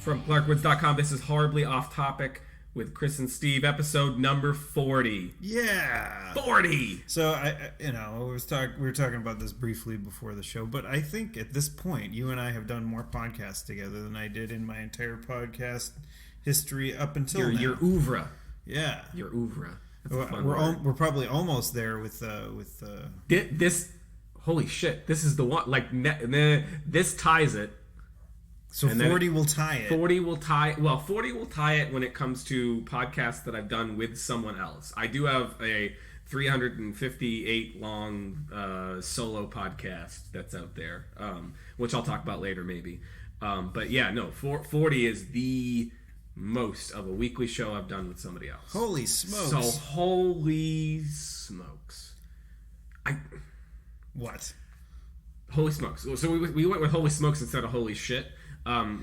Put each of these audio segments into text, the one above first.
From clarkwoods.com, this is Horribly Off Topic with Chris and Steve, episode number 40. Yeah. 40! So, we were talking about this briefly before the show, but I think at this point, you and I have done more podcasts together than I did in my entire podcast history up until now. Your oeuvre. Yeah. Your oeuvre. We're probably almost there with this. Holy shit! This is the one. This ties it. So 40 will tie it. 40 will tie. Well, 40 will tie it when it comes to podcasts that I've done with someone else. I do have a 358 long solo podcast that's out there, which I'll talk about later, maybe. But yeah, no. 40 is the most of a weekly show I've done with somebody else. Holy smokes! So holy smokes! What? Holy smokes! So we went with holy smokes instead of holy shit.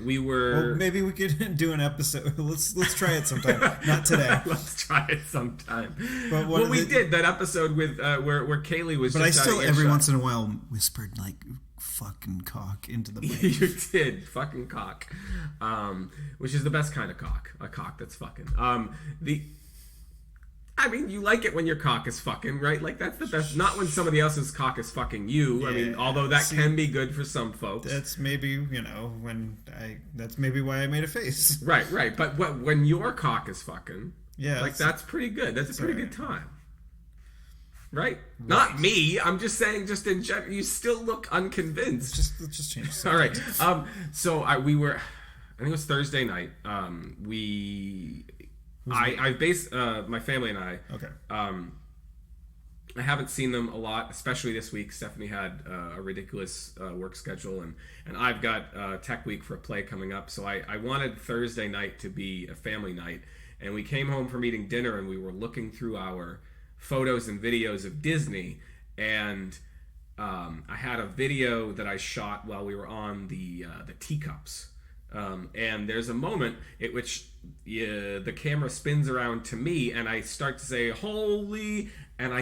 We were. Well, maybe we could do an episode. Let's try it sometime. Not today. Let's try it sometime. But we did that episode with where Kaylee was. But just I still every once in a while whispered like "fucking cock" into the mic. You did fucking cock, which is the best kind of cock. A cock that's fucking. I mean, you like it when your cock is fucking, right? Like, that's the best. Not when somebody else's cock is fucking you. Yeah, I mean, although that can be good for some folks. That's maybe, that's maybe why I made a face. Right. But when your cock is fucking, yeah, like, that's pretty good. That's a pretty good time. Right? Not me. I'm just saying, just in general, you still look unconvinced. Let's just change the All right. So I think it was Thursday night. My family and I. Okay. I haven't seen them a lot, especially this week. Stephanie had a ridiculous work schedule, and I've got Tech Week for a play coming up. So I wanted Thursday night to be a family night, and we came home from eating dinner, and we were looking through our photos and videos of Disney, and I had a video that I shot while we were on the teacups. And there's a moment at which the camera spins around to me, and I start to say "holy," and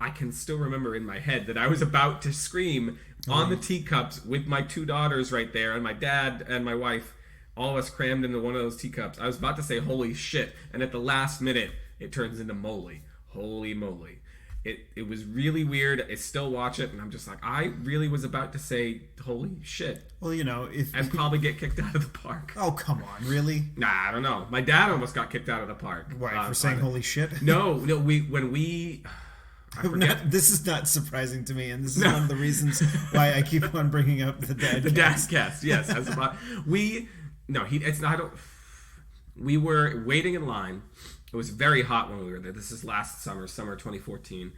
I can still remember in my head that I was about to scream on the teacups with my two daughters right there, and my dad and my wife, all of us crammed into one of those teacups. I was about to say "holy shit," and at the last minute, it turns into "moly." Holy moly. It was really weird. I still watch it, and I'm just like, I really was about to say, holy shit. Well, and probably get kicked out of the park. Oh, come on, really? Nah, I don't know. My dad almost got kicked out of the park. Why, for saying holy shit? No, this is not surprising to me, and this is one of the reasons why I keep on bringing up the dad. The dad's cast, yes. We were waiting in line. It was very hot when we were there. This is last summer 2014.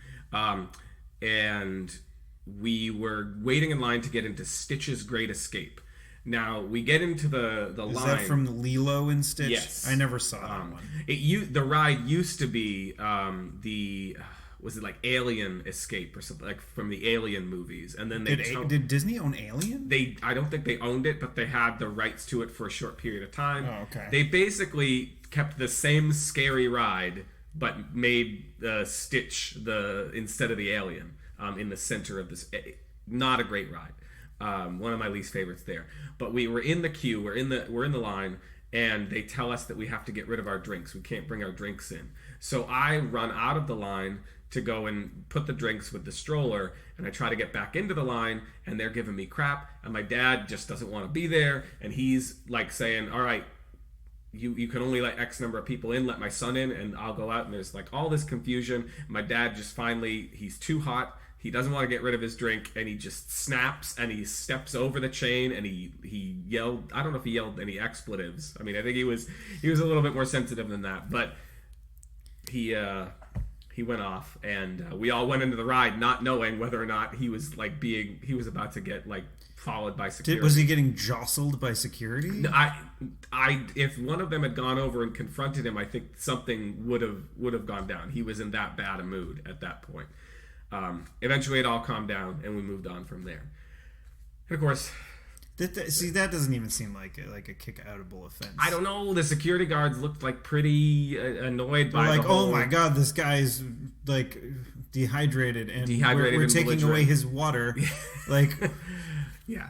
And we were waiting in line to get into Stitch's Great Escape. Now, we get into the line. Is that from Lilo and Stitch? Yes. I never saw that one. The ride used to be was it like Alien Escape or something, like from the Alien movies? And then did Disney own Alien? I don't think they owned it, but they had the rights to it for a short period of time. Oh, okay. They basically kept the same scary ride, but made Stitch instead of the alien in the center of this. Not a great ride. One of my least favorites there. But we were in the queue. We're in the line, and they tell us that we have to get rid of our drinks. We can't bring our drinks in. So I run out of the line to go and put the drinks with the stroller, and I try to get back into the line, and they're giving me crap, and my dad just doesn't want to be there, and he's like saying, all right, you can only let X number of people in, let my son in, and I'll go out, and there's like all this confusion. My dad just finally, he's too hot, he doesn't want to get rid of his drink, and he just snaps, and he steps over the chain, and he yelled, I don't know if he yelled any expletives. I mean, I think he was a little bit more sensitive than that, but he went off, and we all went into the ride not knowing whether or not he was about to get like followed by security. Was he getting jostled by security? No, if one of them had gone over and confronted him, I think something would have gone down. He was in that bad a mood at that point. Eventually, it all calmed down, and we moved on from there. And of course, that doesn't even seem like a kick-outable offense. I don't know. The security guards looked like pretty annoyed by the whole... oh my god, this guy's like dehydrated, and we're taking away his water. Like, yeah.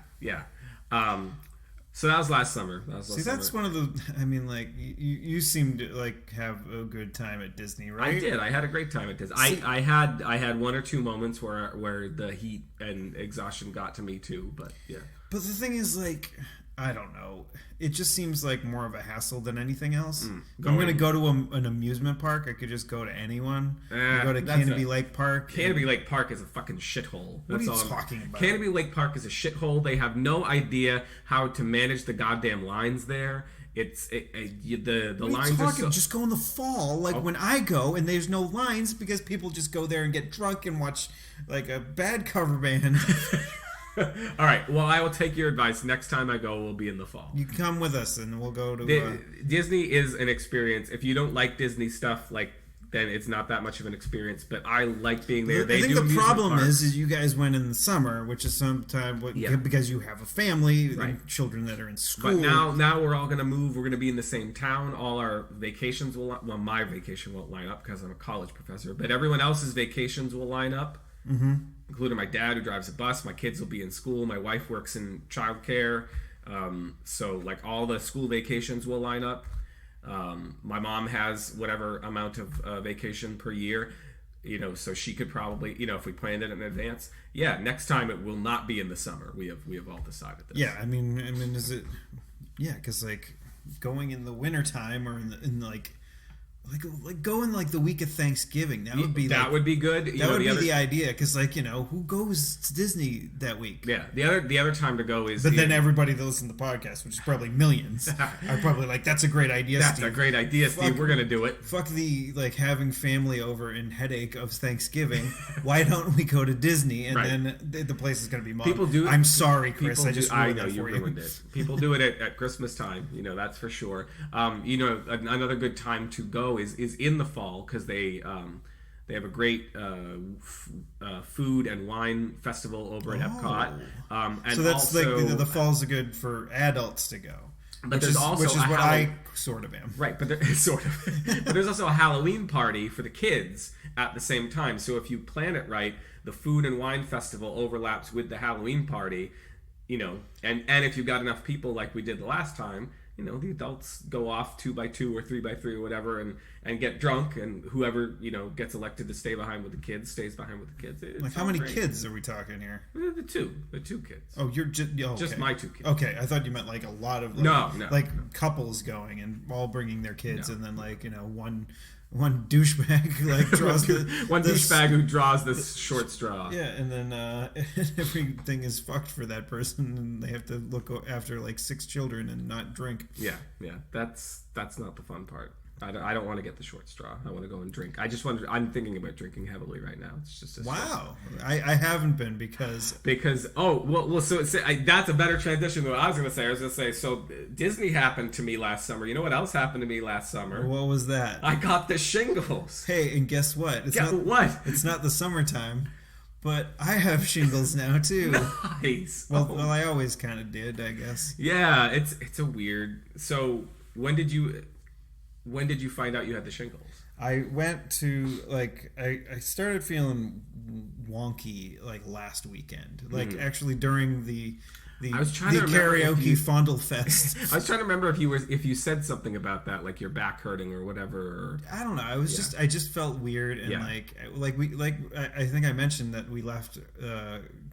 So that was last summer. See, that's one of the. I mean, like you seem to like have a good time at Disney, right? I did. I had a great time at Disney. I had one or two moments where the heat and exhaustion got to me too. But yeah. But the thing is, like, I don't know. It just seems like more of a hassle than anything else. If I'm going to go to an amusement park, I could just go to anyone. Go to Canopy Lake Park. Canopy Lake Park is a fucking shithole. That's what are you talking about? Canopy Lake Park is a shithole. They have no idea how to manage the goddamn lines there. The lines are so... Just go in the fall, like when I go, and there's no lines because people just go there and get drunk and watch like a bad cover band. All right. Well, I will take your advice. Next time I go, we'll be in the fall. You can come with us, and we'll go to. Disney is an experience. If you don't like Disney stuff, then it's not that much of an experience. But I like being there. I think the problem is you guys went in the summer, which is sometime because you have a family and children that are in school. But now we're all going to move. We're going to be in the same town. All our vacations will. Well, my vacation won't line up because I'm a college professor. But everyone else's vacations will line up. Mm-hmm. Including my dad who drives a bus. My kids will be in school. My wife works in childcare. So like all the school vacations will line up. My mom has whatever amount of vacation per year, so she could probably, if we planned it in advance. Yeah, next time it will not be in the summer. We have all decided this. Yeah, I mean, is it? Yeah, because like going in the wintertime or in like go in like the week of Thanksgiving. That would be good. That would be the idea because who goes to Disney that week? Yeah, the other time to go is. But then everybody that listens to the podcast, which is probably millions, are probably like, "That's a great idea, That's Steve. a great idea, Steve. We're gonna do it." Fuck the having family over and headache of Thanksgiving. Why don't we go to Disney and then the place is gonna be People do. I'm sorry, Chris. I know you ruined it. People do it at Christmas time. That's for sure. Another good time to go is in the fall because they have a great food and wine festival over at Epcot. And so that's also, the fall's good for adults to go. But which is what I sort of am. Right, but but there's also a Halloween party for the kids at the same time. So if you plan it right, the food and wine festival overlaps with the Halloween party. And if you've got enough people like we did the last time. The adults go off 2x2 or 3x3 or whatever and get drunk, and whoever, gets elected to stay behind with the kids stays behind with the kids. It's how many kids are we talking here? The two kids. Oh, you're just my two kids. Okay, I thought you meant like a lot of no. Like couples going and all bringing their kids, and then one douchebag draws douchebag who draws this short straw. Yeah, and then everything is fucked for that person, and they have to look after 6 children and not drink. Yeah, that's not the fun part. I don't want to get the short straw. I want to go and drink. I'm thinking about drinking heavily right now. It's just wow. I haven't been because so that's a better transition than what I was going to say. So Disney happened to me last summer. You know what else happened to me last summer? What was that? I got the shingles. Hey, and guess what? What? It's not the summertime, but I have shingles now too. Nice. Well, I always kind of did, I guess. Yeah, it's a weird. So when did you find out you had the shingles? I went to I started feeling wonky last weekend. Actually during the I was trying to karaoke Fondle Fest. I was trying to remember if you said something about that, like your back hurting or whatever. Or, I don't know. I just felt weird and I think I mentioned that we left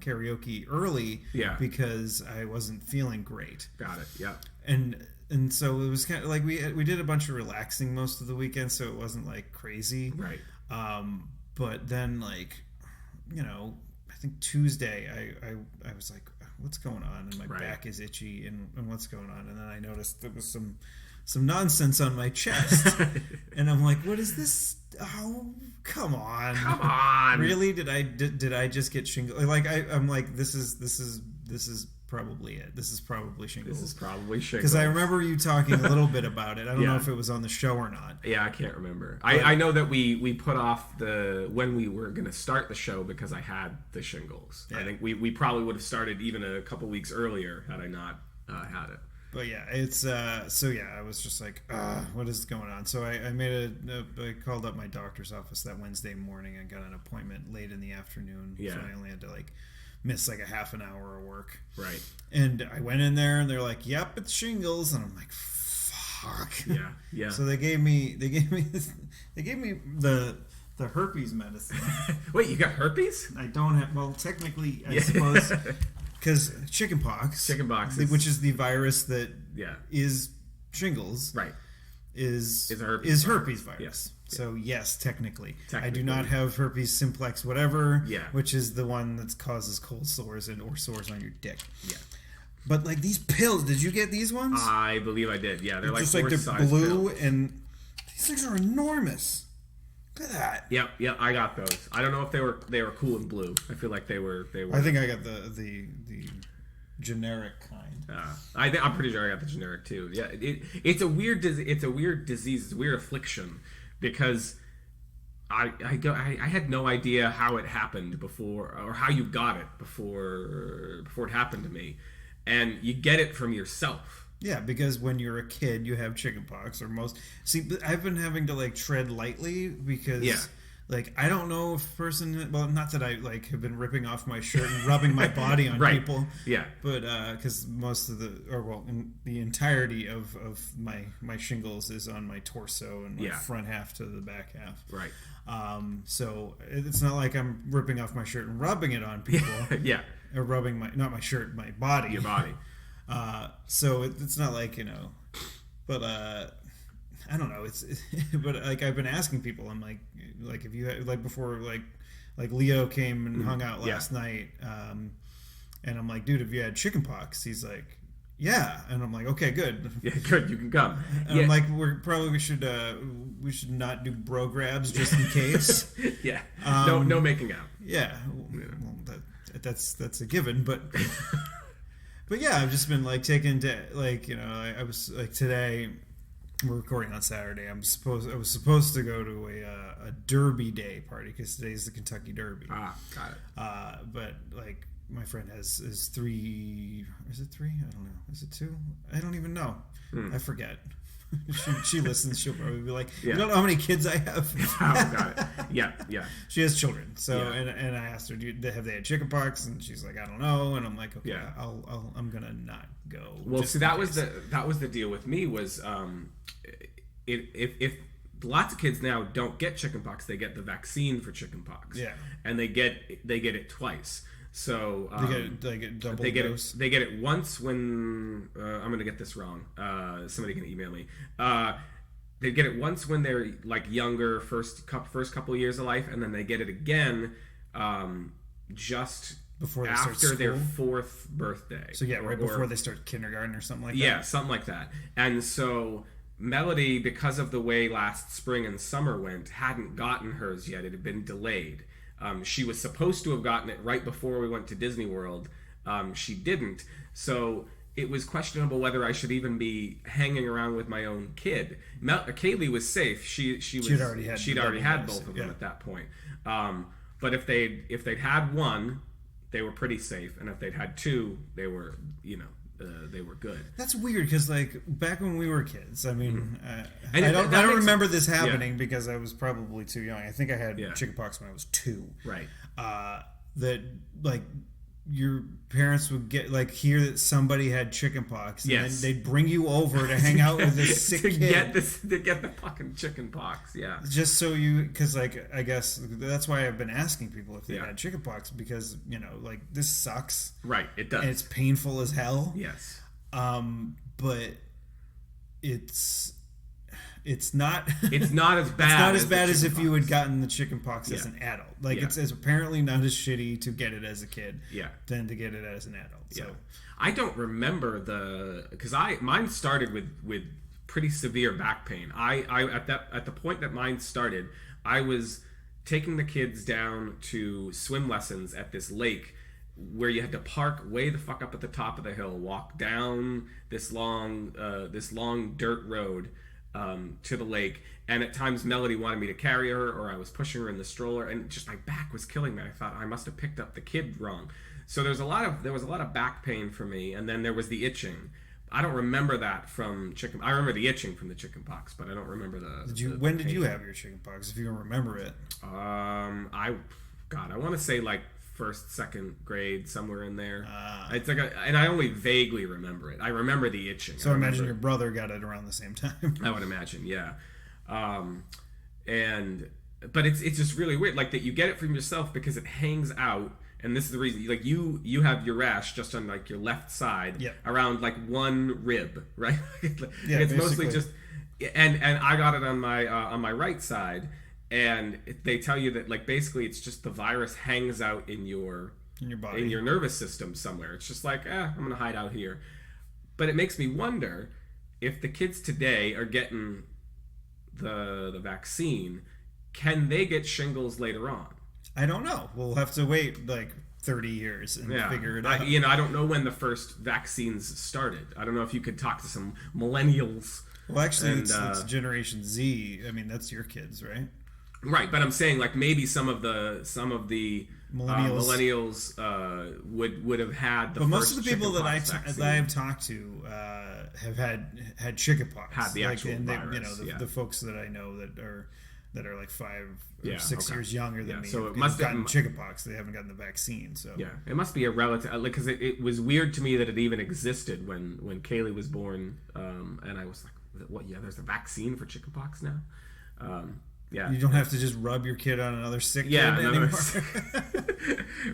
karaoke early because I wasn't feeling great. Got it. Yeah. And so it was kind of we did a bunch of relaxing most of the weekend, so it wasn't crazy. Right. But then I think Tuesday I was like, what's going on? And my back is itchy and what's going on? And then I noticed there was some nonsense on my chest. And I'm like, what is this? Oh, come on. Really? Did I just get shingles? I'm like, this is probably it. This is probably shingles. Because I remember you talking a little bit about it. I don't know if it was on the show or not. Yeah, I can't remember. I know that we put off when we were going to start the show because I had the shingles. Yeah. I think we probably would have started even a couple weeks earlier had I not had it. But yeah, it's I was just like, what is going on? So I I called up my doctor's office that Wednesday morning and got an appointment late in the afternoon. Yeah. So I only had to miss like a half an hour of work. Right. And I went in there and they're like, "Yep, it's shingles," and I'm like, "Fuck." Yeah. Yeah. So they gave me the herpes medicine. Wait, you got herpes? I don't have. Well, technically, I suppose, because chickenpox, which is the virus that is shingles, right, is herpes virus. Yes. So yes, technically, I do not have herpes simplex, whatever. Yeah. Which is the one that causes cold sores or sores on your dick. Yeah. But like these pills, did you get these ones? I believe I did. Yeah, they're just like they're blue, and these things are enormous. Look at that. Yep, I got those. I don't know if they were cool in blue. I feel like they were. I think I got the generic kind. I'm pretty sure I got the generic too. Yeah, it's a weird disease. It's a weird affliction, because I had no idea how it happened before, or how you got it before it happened to me, and you get it from yourself. Yeah, because when you're a kid, you have chickenpox, I've been having to like tread lightly because like I don't know if not that I like have been ripping off my shirt and rubbing my body on people. Yeah. But because most of the entirety of my shingles is on my torso and my front half to the back half. Right. So it's not like I'm ripping off my shirt and rubbing it on people. Yeah. Or rubbing not my shirt, my body. Your body. So it's not like, but I don't know. But like I've been asking people, I'm like if you had, like before, like Leo came and hung out last night, and I'm like, dude, have you had chickenpox? He's like, yeah, and I'm like, okay, good. Yeah, good. You can come. And I'm like, we should not do bro grabs just in case. Yeah. No making out. Yeah. Well, that's a given, but. But yeah, I've just been like taking I was like today. We're recording on Saturday. I was supposed to go to a Derby Day party because today's the Kentucky Derby. Ah, got it. But like my friend is 3. Is it 3? I don't know. Is it 2? I don't even know. I forget. She listens. She'll probably be like, "You don't know how many kids I have." Oh, got it. Yeah. She has children. So and I asked her, have they had chickenpox? And she's like, "I don't know." And I'm like, "Okay, I'm gonna not go." Well, see, that was the deal with me was if lots of kids now don't get chickenpox, they get the vaccine for chickenpox. Yeah, and they get it twice. So they get double dose. They get it once when I'm going to get this wrong. Somebody can email me. They get it once when they're like younger, first couple of years of life, and then they get it again just before they after their 4th birthday. So before they start kindergarten or something like that. Yeah, something like that. And so Melody, because of the way last spring and summer went, hadn't gotten hers yet. It had been delayed. She was supposed to have gotten it right before we went to Disney World. She didn't. So it was questionable whether I should even be hanging around with my own kid. Kaylee was safe. She'd already had both of them at that point. But if they'd had one, they were pretty safe, and if they'd had 2, they were they were good. That's weird because like back when we were kids, I mean, I don't remember this happening because I was probably too young. I think I had chickenpox when I was 2. Right. That like your parents would hear that somebody had chickenpox, and then they'd bring you over to hang out with this sick kid to get the fucking chickenpox. Yeah. Just so because like I guess that's why I've been asking people if they had chickenpox because like this sucks. Right. It does. And it's painful as hell. Yes. But it's not as bad. It's not as bad as if you had gotten the chickenpox as an adult. Like it's apparently not as shitty to get it as a kid than to get it as an adult. So I don't remember because mine started with pretty severe back pain. I at the point that mine started, I was taking the kids down to swim lessons at this lake where you had to park way the fuck up at the top of the hill, walk down this long dirt road to the lake, and at times Melody wanted me to carry her, or I was pushing her in the stroller, and just my back was killing me. I thought I must have picked up the kid wrong. So there was a lot of back pain for me, and then there was the itching. I don't remember that from chicken. I remember the itching from the chicken pox, but I don't remember when did you have your chicken pox? If you can remember it. I want to say like first, second grade, somewhere in there. It's like and I only vaguely remember it. I remember the itching. So I imagine your brother got it around the same time. I would imagine, yeah. But it's just really weird, like that you get it from yourself because it hangs out. And this is the reason, like you have your rash just on like your left side, around like one rib, right? Yeah, it's basically. mostly just, and I got it on my right side, and they tell you that like basically it's just the virus hangs out in your body, in your nervous system somewhere. It's just like I'm gonna hide out here. But it makes me wonder if the kids today are getting the vaccine, can they get shingles later on? I don't know. We'll have to wait like 30 years and figure it out. I don't know when the first vaccines started. I don't know if you could talk to some millennials. Well, actually, it's Generation Z. I mean, that's your kids, right? Right, but I'm saying like maybe some of the millennials would have had the. But first most of the people that I have talked to have had chickenpox. Had the actual virus. The folks that I know that are like 5 or 6 years younger than me. So it must have gotten chickenpox. They haven't gotten the vaccine. So yeah, it must be a relative. Like, because it was weird to me that it even existed when Kaylee was born, and I was like, what? Yeah, there's a vaccine for chickenpox now. Yeah, you don't have to just rub your kid on another sick kid anymore.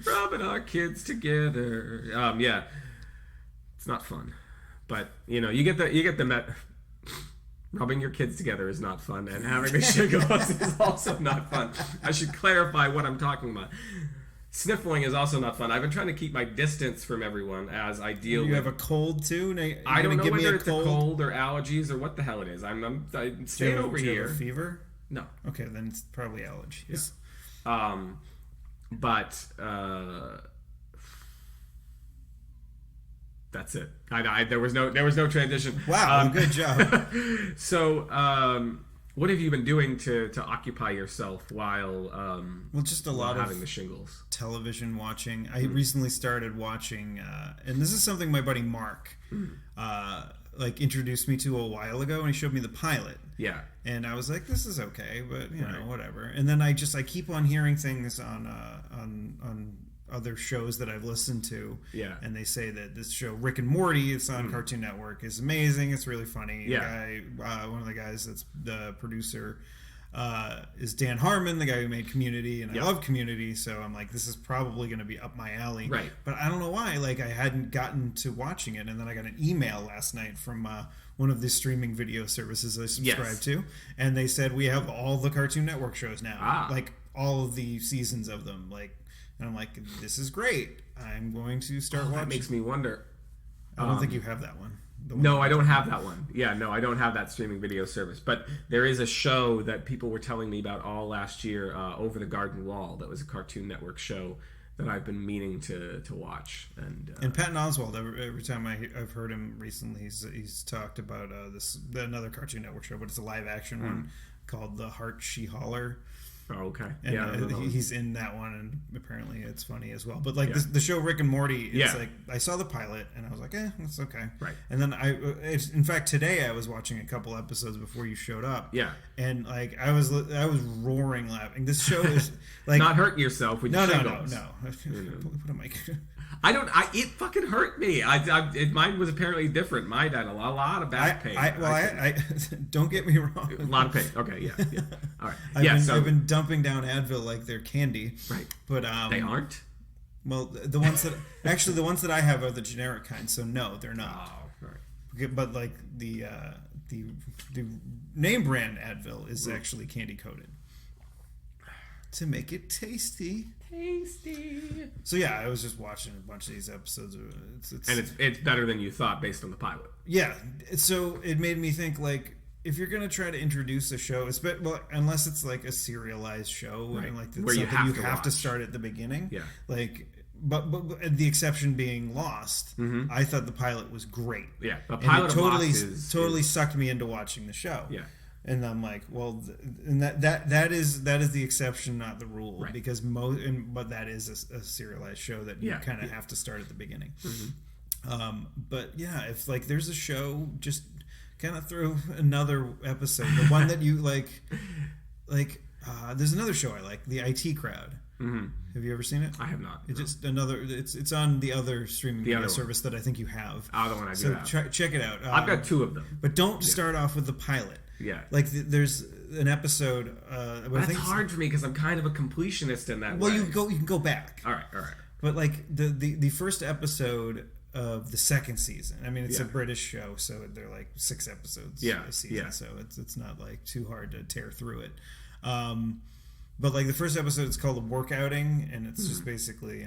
Rubbing our kids together. Yeah, it's not fun, but you get the rubbing your kids together is not fun, and having the shingles is also not fun. I should clarify what I'm talking about. Sniffling is also not fun. I've been trying to keep my distance from everyone as I deal with... You have a cold, too? I don't know whether it's a cold or allergies or what the hell it is. I'm staying over here. Do you have a fever? No. Okay, then it's probably allergies. Yeah. But... that's it. There was no transition. Wow, good job. So, what have you been doing to occupy yourself while just a lot having of the shingles? Television watching. I recently started watching, and this is something my buddy Mark introduced me to a while ago, and he showed me the pilot. Yeah. And I was like, this is okay, but you know, whatever. And then I keep on hearing things on other shows that I've listened to, and they say that this show Rick and Morty, it's on Cartoon Network, is amazing. It's really funny. One of the guys that's the producer is Dan Harmon, the guy who made Community, and I love Community, so I'm like, this is probably going to be up my alley. Right. But I don't know why. Like, I hadn't gotten to watching it, and then I got an email last night from one of the streaming video services I subscribe to, and they said we have all the Cartoon Network shows now, like all of the seasons of them, like. And I'm like, this is great. I'm going to start watching. That makes me wonder. I don't think you have that one. No, I don't have that one. Yeah, no, I don't have that streaming video service. But there is a show that people were telling me about all last year, Over the Garden Wall, that was a Cartoon Network show that I've been meaning to watch. And Patton Oswalt, every time I've heard him recently, he's talked about another Cartoon Network show, but it's a live action one called The Heart She Holler. Oh, okay. And he's in that one, and apparently it's funny as well. But like the show Rick and Morty, it's like I saw the pilot, and I was like, that's okay. Right. And then in fact, today I was watching a couple episodes before you showed up. Yeah. And like I was roaring laughing. This show is like not hurting yourself with your shingles. No. What am I? It fucking hurt me. Mine was apparently different. Mine had a lot of back pain. I don't get me wrong. A lot of pain. Okay, yeah. All right. I've been dumping down Advil like they're candy. Right. But they aren't. Well, the ones that I have are the generic kind. So no, they're not. Oh, right. But like the name brand Advil is actually candy coated to make it tasty. So yeah, I was just watching a bunch of these episodes. And it's better than you thought based on the pilot. Yeah, so it made me think like if you're gonna try to introduce a show, unless it's like a serialized show, right. And like where you have to start at the beginning. Yeah, like. But the exception being Lost, I thought the pilot was great. Yeah, the pilot of Lost totally sucked me into watching the show. Yeah. And I'm like, well, and that is the exception, not the rule, right. Because but that is a serialized show that you kind of have to start at the beginning. Mm-hmm. But yeah, if like there's a show, just kind of throw another episode, the one that you like. There's another show I like, The IT Crowd. Mm-hmm. Have you ever seen it? I have not. It's just another. It's on the other streaming media service that I think you have. Oh, the one I do have. So check it out. I've got 2 of them. But don't start off with the pilot. Yeah. Like there's an episode. That's hard for me because I'm kind of a completionist in that way. Well, you can go back. All right. But like the first episode of the second season. I mean, it's a British show, so they're like 6 episodes a season. So it's not like too hard to tear through it. But like the first episode, it's called Workouting, and it's just basically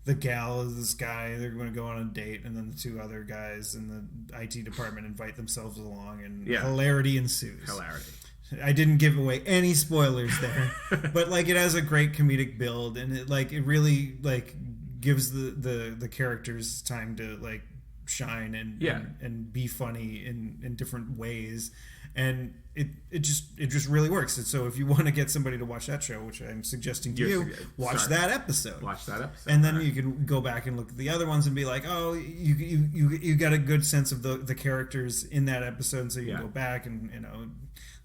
the gal is this guy. They're going to go on a date, and then the 2 other guys in the IT department invite themselves along, and hilarity ensues. I didn't give away any spoilers there, but like it has a great comedic build, and it really like gives the characters time to like shine and be funny in different ways, and it just really works. And so if you want to get somebody to watch that show, which I'm suggesting to you, watch that episode. And then you can go back and look at the other ones and be like, oh, you got a good sense of the characters in that episode, and so you can go back and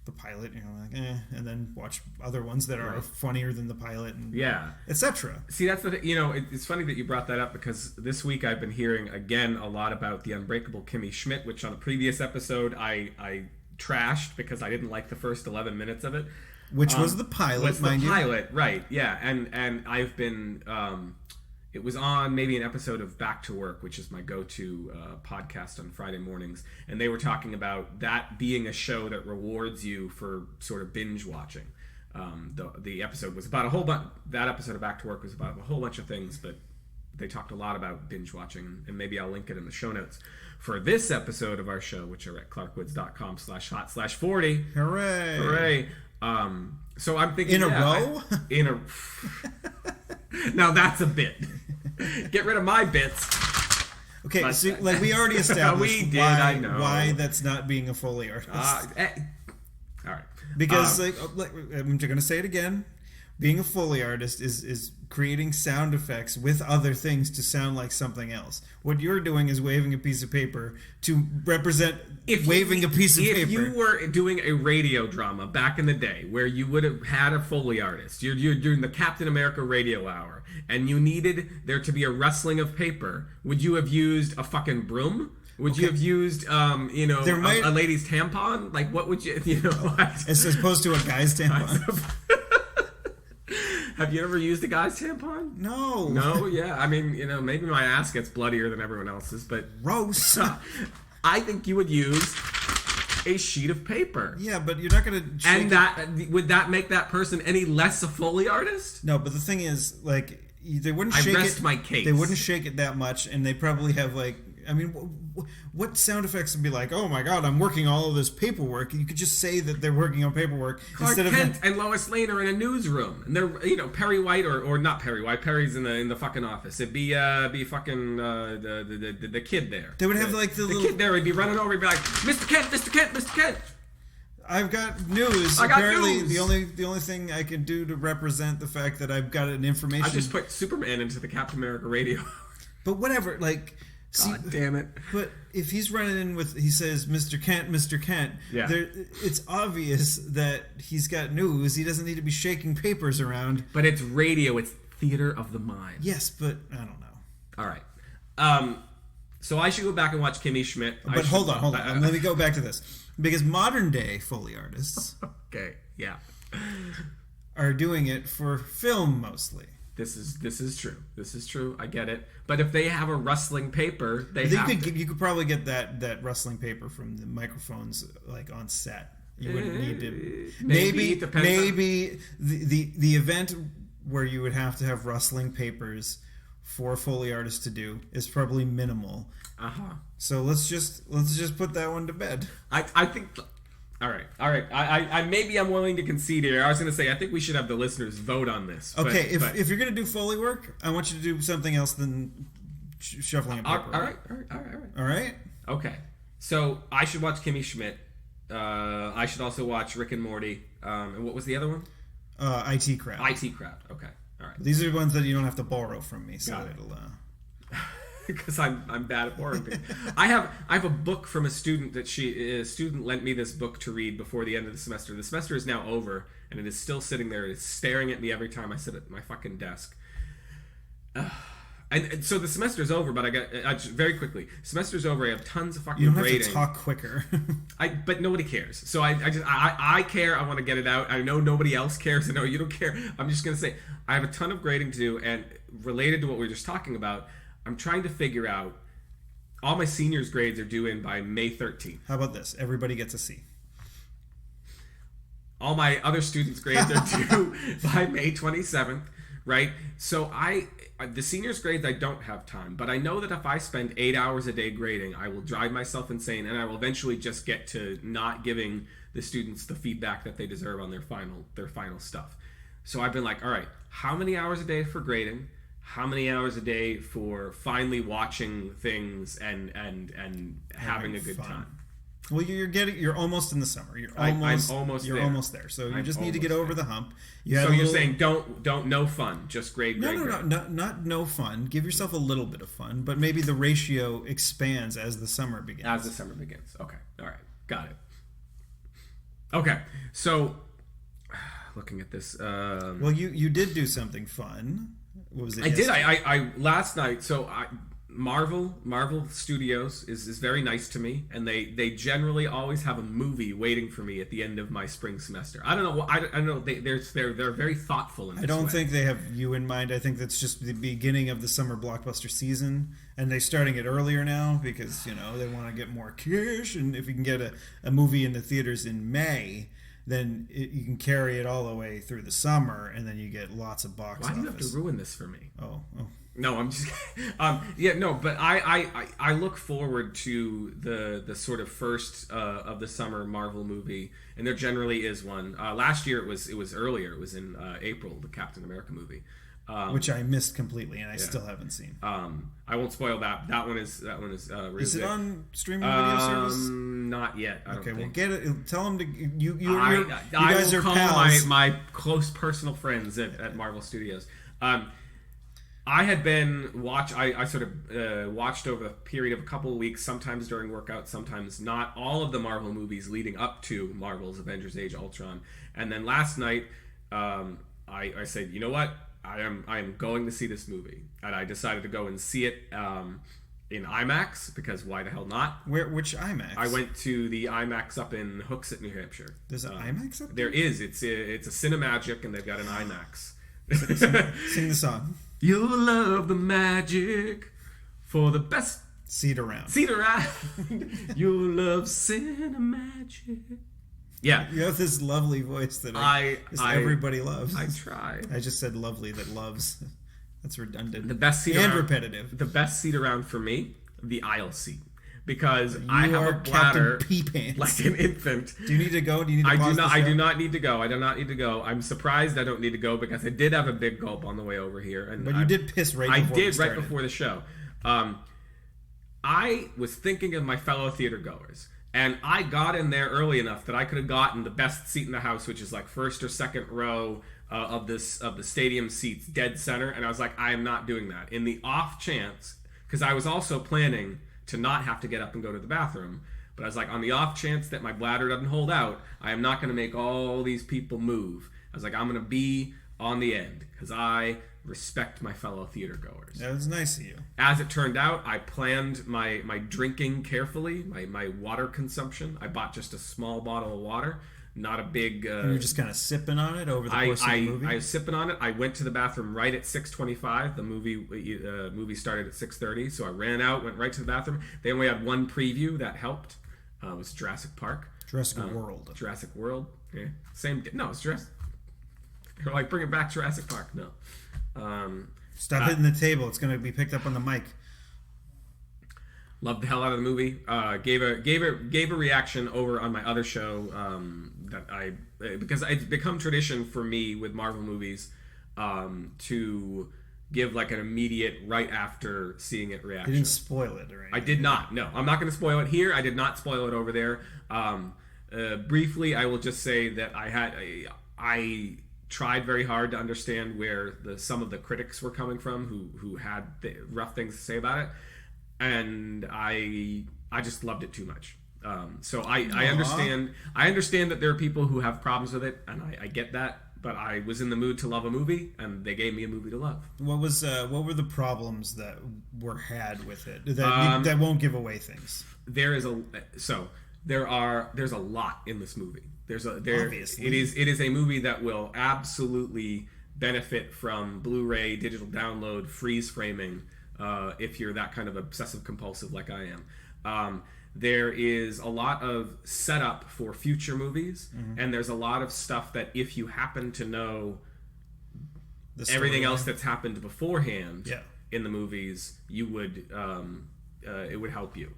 the pilot, and then watch other ones that are funnier than the pilot, and etc. See, that's the it's funny that you brought that up, because this week I've been hearing again a lot about the Unbreakable Kimmy Schmidt, which on a previous episode I trashed because I didn't like the first 11 minutes of it, which was the pilot, mind you. Right? Yeah, and I've been. It was on maybe an episode of Back to Work, which is my go-to podcast on Friday mornings, and they were talking about that being a show that rewards you for sort of binge watching. The episode was about a whole bunch. That episode of Back to Work was about a whole bunch of things, but they talked a lot about binge watching, and maybe I'll link it in the show notes for this episode of our show, which are at clarkwoods.com/hot/40. Hooray! So I'm thinking in a row. Now that's a bit. Get rid of my bits. Okay, but, so like we already established why that's not being a Foley artist. All right. Because I'm going to say it again. Being a Foley artist is creating sound effects with other things to sound like something else. What you're doing is waving a piece of paper to represent waving a piece of paper. If you were doing a radio drama back in the day where you would have had a Foley artist, you're doing the Captain America radio hour, and you needed there to be a rustling of paper, would you have used a fucking broom? Would you have used, a lady's tampon? Like, what would you, as opposed to a guy's tampon? Have you ever used a guy's tampon? No. No? Yeah. I mean, maybe my ass gets bloodier than everyone else's, but... Gross. I think you would use a sheet of paper. Yeah, but you're not going to... And would that make that person any less a Foley artist? No, but the thing is, like, they wouldn't shake it... I rest my case. They wouldn't shake it that much, and they probably have, like... I mean, what sound effects would be like, oh my god, I'm working all of this paperwork? You could just say that they're working on paperwork. Clark Kent and Lois Lane are in a newsroom, and they're, Perry White, or not Perry White, Perry's in the fucking office. It'd be fucking the kid there. They would have the kid there would be running over and be like, Mr. Kent, Mr. Kent, Mr. Kent. I've got news. Apparently, the only thing I can do to represent the fact that I've got an information. I just put Superman into the Captain America radio. But whatever, like... God damn it. But if he's running in with, he says, Mr. Kent, it's obvious that he's got news. He doesn't need to be shaking papers around. But it's radio. It's theater of the mind. Yes, but I don't know. All right. So I should go back and watch Kimmy Schmidt. But hold on. Let me go back to this. Because modern day Foley artists are doing it for film mostly. This is true. This is true. I get it. But if they have a rustling paper, you could probably get that rustling paper from the microphones like on set. You wouldn't need to. Maybe the event where you would have to have rustling papers for a Foley artist to do is probably minimal. So let's just put that one to bed. I think. All right. I maybe I'm willing to concede here. I was going to say I think we should have the listeners vote on this. Okay, if you're going to do Foley work, I want you to do something else than shuffling a paper. All right. Okay. So I should watch Kimmy Schmidt. I should also watch Rick and Morty. And what was the other one? IT Crowd. IT Crowd. Okay. All right. These are ones that you don't have to borrow from me, so it'll. because I'm bad at boring things. I have a book from a student that a student lent me this book to read before the end of the semester. The semester is now over, and it is still sitting there. It's staring at me every time I sit at my fucking desk. And so the semester's over, but I got very quickly. Semester's over. I have tons of fucking You don't have grading. to talk quicker. But nobody cares. So I care. I want to get it out. I know nobody else cares. I know you don't care. I'm just gonna say I have a ton of grading to do, and related to what we were just talking about, I'm trying to figure out. All my seniors' grades are due in by May 13th. How about this? Everybody gets a C. All my other students' grades are due by May 27th. Right? So the seniors' grades, I don't have time. But I know that if I spend 8 hours a day grading, I will drive myself insane, and I will eventually just get to not giving the students the feedback that they deserve on their final stuff. So I've been like, all right, how many hours a day for grading? How many hours a day for finally watching things and having a good time? Well, you're almost in the summer. I'm almost there. So you just need to get over the hump. You're saying don't no fun, just grade. No, not no fun. Give yourself a little bit of fun, but maybe the ratio expands as the summer begins. Okay. All right. Got it. Okay. So looking at this. Well, you did do something fun. What was it? I did. I last night. So Marvel Studios is very nice to me, and they generally always have a movie waiting for me at the end of my spring semester. I don't know. I don't know. They're very thoughtful in this I don't way. think they have you in mind. I think that's just the beginning of the summer blockbuster season, and they're starting it earlier now because they want to get more cash. And if you can get a movie in the theaters in May, then you can carry it all the way through the summer, and then you get lots of box office. Why do you have to ruin this for me? Oh. No, I'm just but I look forward to the sort of first of the summer Marvel movie, and there generally is one. Last year it was earlier. It was in April, the Captain America movie, which I missed completely, and I still haven't seen. I won't spoil that. That one is really is it good. On streaming video service? Not yet. I don't think. Well, get it. Tell them to you I guys will are call pals. my close personal friends at Marvel Studios. I had been I sort of watched over a period of a couple of weeks, sometimes during workouts, sometimes not, all of the Marvel movies leading up to Marvel's Avengers Age of Ultron. And then last night, I said, you know what? I am going to see this movie. And I decided to go and see it in IMAX, because why the hell not? Which IMAX? I went to the IMAX up in Hooksett, New Hampshire. There's an IMAX up there? There is. It's a Cinemagic, and they've got an IMAX. Sing the song. You'll love the magic for the best. Seat around. You'll love Cinemagic. Yeah. You have this lovely voice that everybody loves. I try. I just said lovely that loves. That's redundant. The best seat and around, repetitive. The best seat around for me, the aisle seat. Because I you have are a bladder Captain Pee-Pants. like an infant. Do you need to go? Do you need to I pause do not. the show? I do not need to go. I do not need to go. I'm surprised I don't need to go, because I did have a big gulp on the way over here. And but you did piss right. Before I did right before the show. I was thinking of my fellow theater goers, and I got in there early enough that I could have gotten the best seat in the house, which is like first or second row of the stadium seats, dead center. And I was like, I am not doing that. In the off chance, because I was also planning to not have to get up and go to the bathroom. But I was like, on the off chance that my bladder doesn't hold out, I am not going to make all these people move. I was like, I'm going to be on the end, because I respect my fellow theater goers. That was nice of you. As it turned out, I planned my drinking carefully, my water consumption. I bought just a small bottle of water, not a big... you were just kind of sipping on it over the course of the movie? I was sipping on it. I went to the bathroom right at 6:25. The movie started at 6:30, so I ran out, went right to the bathroom. They only had one preview. That helped. It was Jurassic Park. Jurassic World. Jurassic World. Yeah. Same... No, it's Jurassic... They're like, bring it back, Jurassic Park. No. Stop hitting the table. It's going to be picked up on the mic. Loved the hell out of the movie. Gave a reaction over on my other show because it's become tradition for me with Marvel movies to give like an immediate right after seing it reaction. You didn't spoil it or anything. I did not. No, I'm not going to spoil it here. I did not spoil it over there. Briefly, I will just say that I tried very hard to understand where some of the critics were coming from who had rough things to say about it. and I just loved it too much. So I understand that there are people who have problems with it, and I get that. But I was in the mood to love a movie, and they gave me a movie to love. What were the problems that were had with it that won't give away things? There's a lot in this movie. Obviously. It is a movie that will absolutely benefit from Blu-ray, digital download, freeze framing, if you're that kind of obsessive compulsive like I am. There is a lot of setup for future movies, and there's a lot of stuff that if you happen to know everything else that's happened beforehand in the movies, you would it would help you.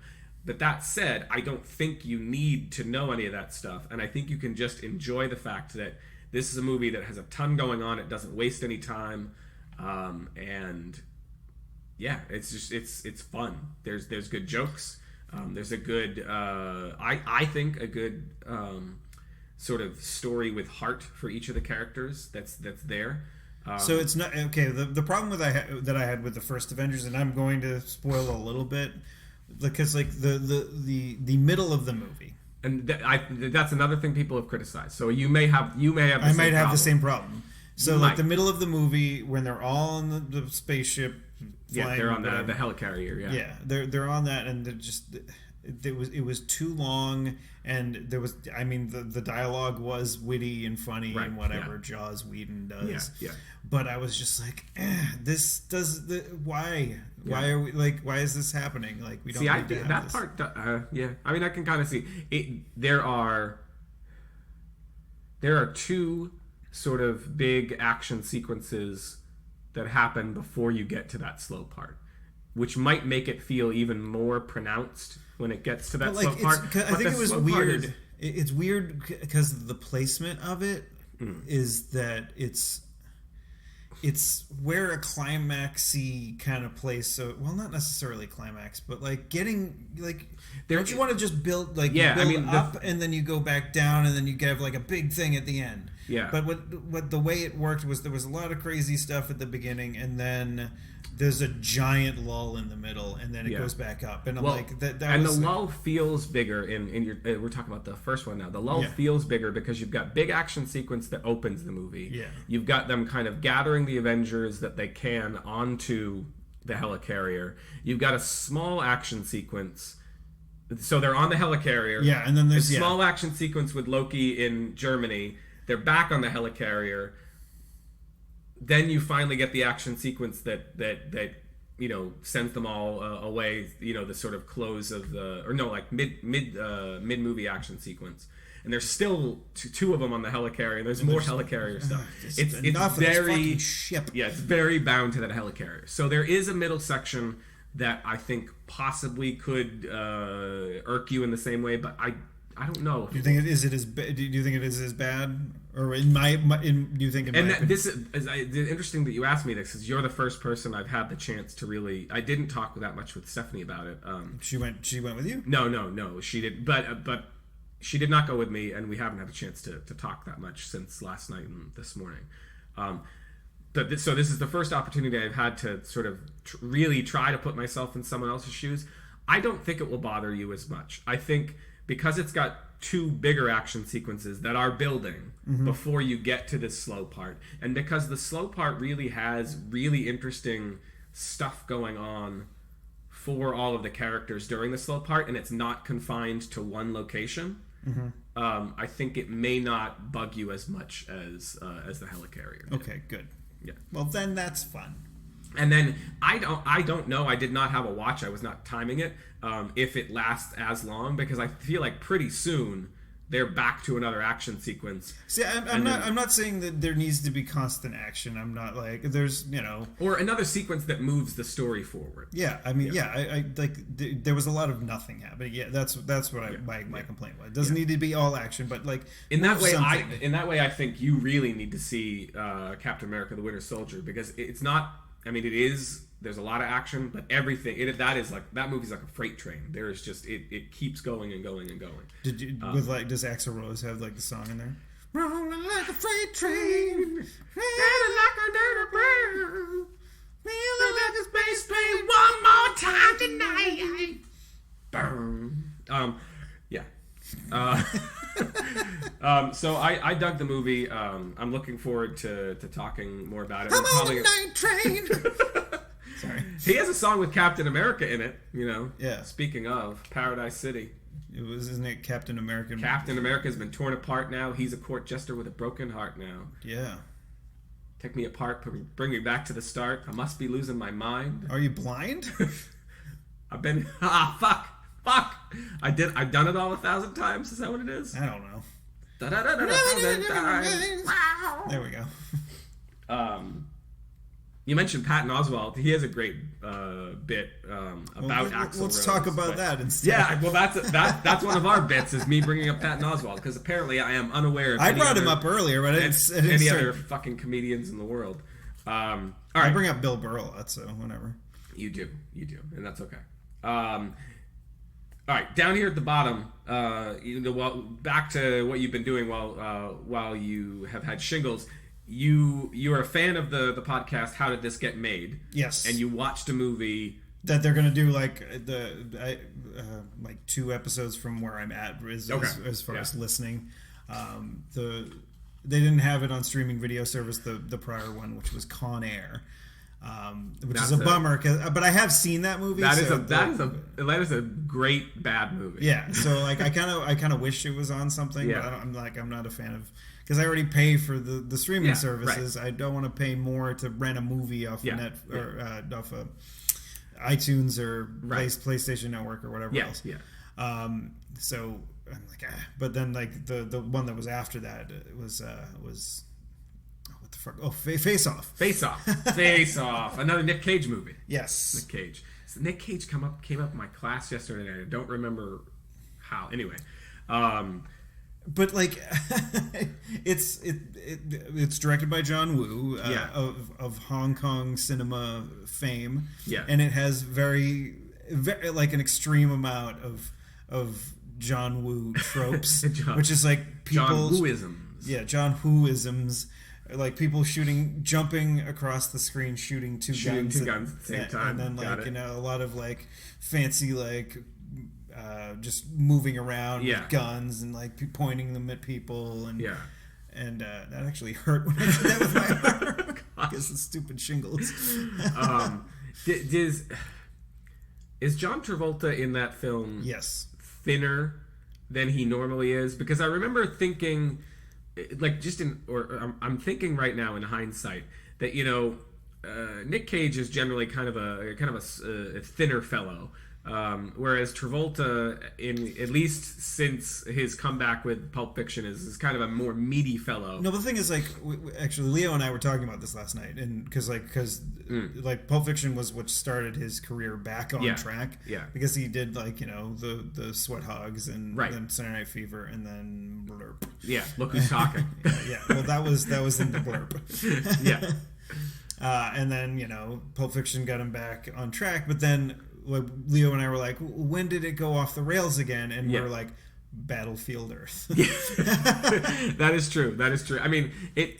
But that said, I don't think you need to know any of that stuff, and I think you can just enjoy the fact that this is a movie that has a ton going on. It doesn't waste any time, and yeah, it's just it's fun. There's good jokes. There's a good, I think, a good sort of story with heart for each of the characters that's there. So it's not okay. The problem that I had with the first Avengers, and I'm going to spoil a little bit, because like the middle of the movie, and that's another thing people have criticized. So you may have I might have the same problem. So like the middle of the movie when they're all on the spaceship. Yeah, they're on the helicarrier. Yeah, they're on that, and they're just it was too long, and there was the dialogue was witty and funny and whatever Jaws Whedon does. Yeah. But I was just like, this does why are we like why is this happening? Like we don't see. Need to have that this. part. Yeah, I mean I can kind of see it. There are two sort of big action sequences that happen before you get to that slow part, which might make it feel even more pronounced when it gets to that slow part. I think it was weird. It's weird because the placement of it is that it's where a climaxy kind of place. So, well, not necessarily climax, but like getting like. Don't you want to just build up and then you go back down and then you have like a big thing at the end? Yeah. But what the way it worked was there was a lot of crazy stuff at the beginning, and then there's a giant lull in the middle, and then it goes back up. And I'm like, that and was, the lull feels bigger in your. We're talking about the first one now. The lull feels bigger because you've got big action sequence that opens the movie. Yeah. You've got them kind of gathering the Avengers that they can onto the helicarrier. You've got a small action sequence. So they're on the helicarrier. Yeah, and then there's a small action sequence with Loki in Germany. They're back on the helicarrier. Then you finally get the action sequence that sends them all away. The sort of close of mid movie action sequence. And there's still two of them on the helicarrier. There's more helicarrier stuff. It's very ship. Yeah, it's very bound to that helicarrier. So there is a middle section that I think possibly could irk you in the same way, but I don't know. Do you think it is as bad, or do you think? This is interesting that you asked me this, because you're the first person I've had the chance to really. I didn't talk that much with Stephanie about it. She went with you? No, she did, but she did not go with me, and we haven't had a chance to talk that much since last night and this morning. So this is the first opportunity I've had to sort of really try to put myself in someone else's shoes. I don't think it will bother you as much. I think because it's got two bigger action sequences that are building before you get to this slow part, and because the slow part really has really interesting stuff going on for all of the characters during the slow part, and it's not confined to one location, I think it may not bug you as much as the helicarrier did. Okay, good. Yeah. Well, then that's fun. And then I don't know. I did not have a watch. I was not timing it. If it lasts as long, because I feel like pretty soon they're back to another action sequence. See, I'm not saying that there needs to be constant action. I'm not like there's or another sequence that moves the story forward. Yeah, I mean, I like there was a lot of nothing happening. Yeah, that's what my complaint was. It doesn't need to be all action, but like in that way, I think you really need to see Captain America: The Winter Soldier, because it's not. I mean, it is. There's a lot of action, but everything that movie's like a freight train. There's just it keeps going and going and going. Did you does Axl Rose have like the song in there? Rolling like a freight train, like a dirty bird. Feel like a space plane one more time tonight. Yeah. So I dug the movie. I'm looking forward to talking more about it. I'm on the night train. Sorry. He has a song with Captain America in it, Yeah. Speaking of Paradise City. Isn't it Captain America? Captain America's been torn apart now. He's a court jester with a broken heart now. Yeah. Take me apart, bring me back to the start. I must be losing my mind. Are you blind? I've been... Fuck! I've done it all 1,000 times. Is that what it is? I don't know. There we go. You mentioned Patton Oswalt. He has a great bit about Axl Rose. Let's talk about that instead. Yeah, well, that's one of our bits is me bringing up Patton Oswalt because apparently I am unaware of I brought him up earlier, but I didn't any other fucking comedians in the world. All right. I bring up Bill Burr a lot, so whatever. You do, and that's okay. All right, down here at the bottom, back to what you've been doing while you have had shingles. You are a fan of the podcast How Did This Get Made? Yes. And you watched a movie that they're going to do like 2 episodes from where I'm at as far as listening. They didn't have it on streaming video service, the prior one, which was Con Air. Which is a bummer, but I have seen that movie. That is a great bad movie. Yeah, so like I kind of wish it was on something. Yeah. But I'm not a fan of, because I already pay for the streaming services. Right. I don't want to pay more to rent a movie off off of iTunes or PlayStation Network or whatever else. Yeah. So I'm like, but then like the one that was after that was. Oh, Face Off. Face Off. Another Nick Cage movie. Yes. Nick Cage. So Nick Cage came up in my class yesterday, and I don't remember how. Anyway. But like, it's directed by John Woo of Hong Kong cinema fame. Yeah. And it has very like an extreme amount of John Woo tropes, which is like John Woo-isms. Yeah, John Woo-isms. Like people jumping across the screen, shooting two guns at the same time, and then a lot of like fancy just moving around with guns and like pointing them at people and that actually hurt when I did that with my arm because of stupid shingles. Is John Travolta in that film? Yes, thinner than he normally is, because I remember thinking. Like I'm thinking right now in hindsight that Nick Cage is generally kind of a thinner fellow, whereas Travolta, at least since his comeback with Pulp Fiction, is kind of a more meaty fellow. No, but the thing is, like, actually, Leo and I were talking about this last night, and because Pulp Fiction was what started his career back on track. Yeah, because he did the Sweat Hogs and then Saturday Night Fever and then Blurb. Yeah, look who's talking. Well, that was in the Blurb. Yeah. And then Pulp Fiction got him back on track, but then Leo and I were like, when did it go off the rails again? And we're like, Battlefield Earth. That is true. I mean,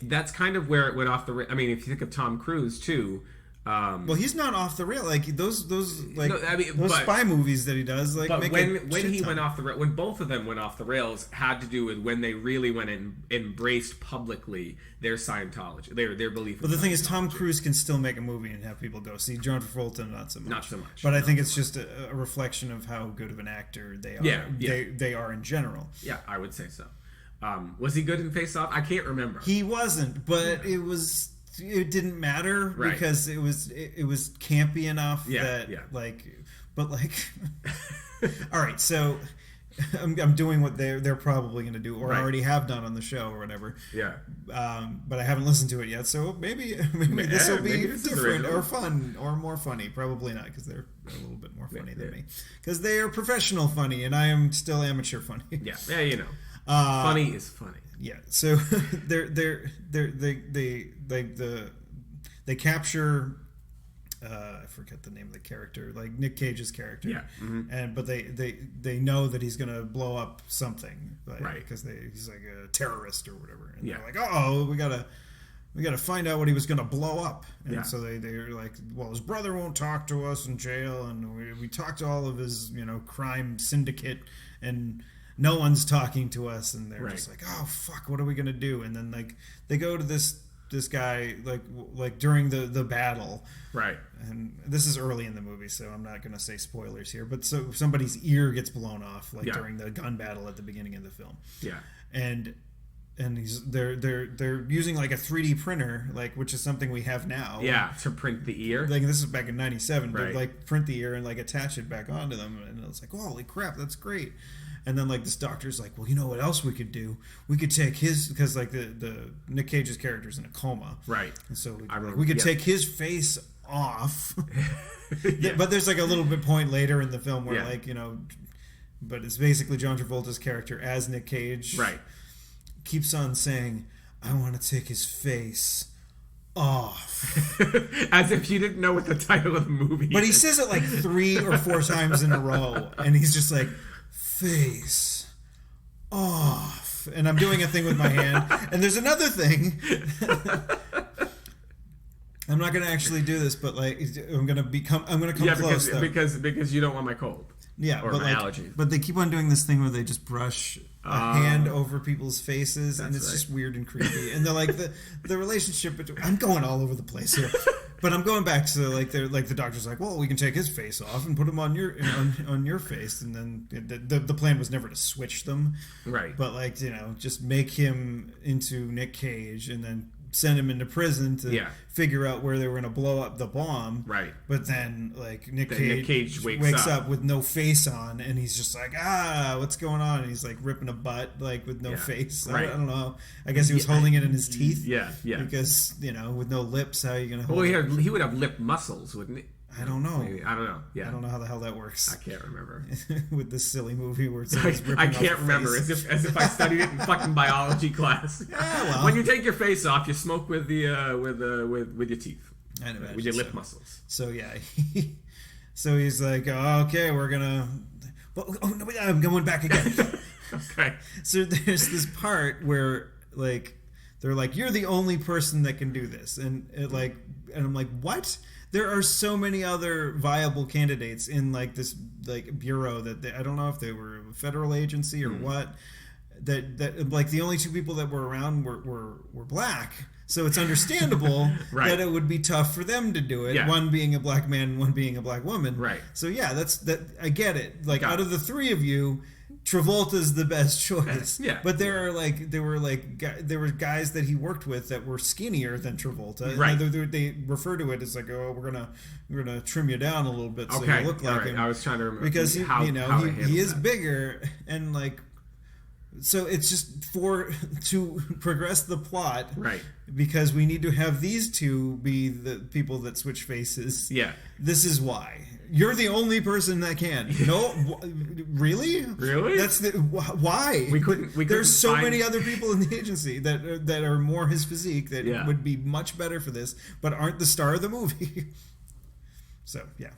that's kind of where it went off the rails. I mean, if you think of Tom Cruise too. Well, he's not off the rail. Like those spy movies that he does. Like, but when he went off the rail, when both of them went off the rails, had to do with when they really went and embraced publicly their Scientology, their belief. But the thing is, Tom Cruise can still make a movie and have people go see. John Travolta, not so much. Not so much. But I think it's just a reflection of how good of an actor they are. Yeah. They are in general. Yeah, I would say so. Was he good in Face Off? I can't remember. He wasn't, but it didn't matter because it was campy enough but all right, so I'm doing what they're probably going to do or already have done on the show or whatever. Yeah. But I haven't listened to it yet, so maybe this will be different or fun or more funny. Probably not, because they're a little bit more funny than me, because they are professional funny and I am still amateur funny. Yeah, funny is funny. Yeah, so they capture I forget the name of the character, like Nick Cage's character. Yeah, mm-hmm. But they know that he's gonna blow up something, because he's like a terrorist or whatever, and they're like, oh, we we got to find out what he was going to blow up. And so they're like, well, his brother won't talk to us in jail, and we talked to all of his, crime syndicate, and no one's talking to us, and they're just like, oh fuck, what are we going to do? And then like they go to this guy like during the battle, right? And this is early in the movie, so I'm not going to say spoilers here, but so somebody's ear gets blown off during the gun battle at the beginning of the film. And they're using like a 3D printer, like, which is something we have now. To print the ear. Like this is back in '97, but like print the ear and like attach it back onto them, and it's like, holy crap, that's great. And then like this doctor's like, well, you know what else we could do? We could take his, because like the Nick Cage's character's in a coma, right? And so we could take his face off. But there's like a little bit point later in the film where like but it's basically John Travolta's character as Nick Cage, right? Keeps on saying, I want to take his face off. As if you didn't know what the title of the movie is. But he says it like 3 or 4 times in a row, and he's just like, face off. And I'm doing a thing with my hand. And there's another thing. I'm not going to actually do this, but like I'm going to come close. Because you don't want my cold. Yeah, or but my like, allergies. But they keep on doing this thing where they just brush a hand over people's faces, and it's just weird and creepy. And they're like the relationship between. I'm going all over the place here, but I'm going back to like the doctor's like, well, we can take his face off and put him on your face, and then the plan was never to switch them, right? But like just make him into Nick Cage, and then send him into prison to figure out where they were going to blow up the bomb. Right. But then, like, Nick Cage wakes up with no face on, and he's just like, what's going on? And he's, like, ripping a butt, like, with no face. Right. I don't know. I guess he was holding it in his teeth. Yeah. Because, with no lips, how are you going to hold it? Well, he would have lip muscles, wouldn't he? I don't know. Maybe. I don't know. Yeah. I don't know how the hell that works. I can't remember. With this silly movie where it's I can't remember. As if I studied it in fucking biology class. Yeah, well. When you take your face off, you smoke with the with your teeth. I'd imagine with your lip muscles. So yeah. So he's like, okay, we're gonna. Oh no, I'm going back again. Okay. So there's this part where like they're like, you're the only person that can do this, and I'm like, what? There are so many other viable candidates in like this like bureau that I don't know if they were a federal agency or what. That like the only 2 people that were around were black, so it's understandable right. that it would be tough for them to do it. Yeah. One being a black man, one being a black woman. Right. So yeah, that I get it. Like out of the 3 of you, Travolta's the best choice. Yeah. But there were guys that he worked with that were skinnier than Travolta. Right. They refer to it as like, oh, we're gonna trim you down a little bit so you look like him. I was trying to remember because he is that. bigger, and like, so it's just to progress the plot, right? Because we need to have these 2 be the people that switch faces. Yeah. This is why. You're the only person that can. No, really? Really? That's why. We couldn't. There's so many other people in the agency that are more his physique that would be much better for this, but aren't the star of the movie. So yeah.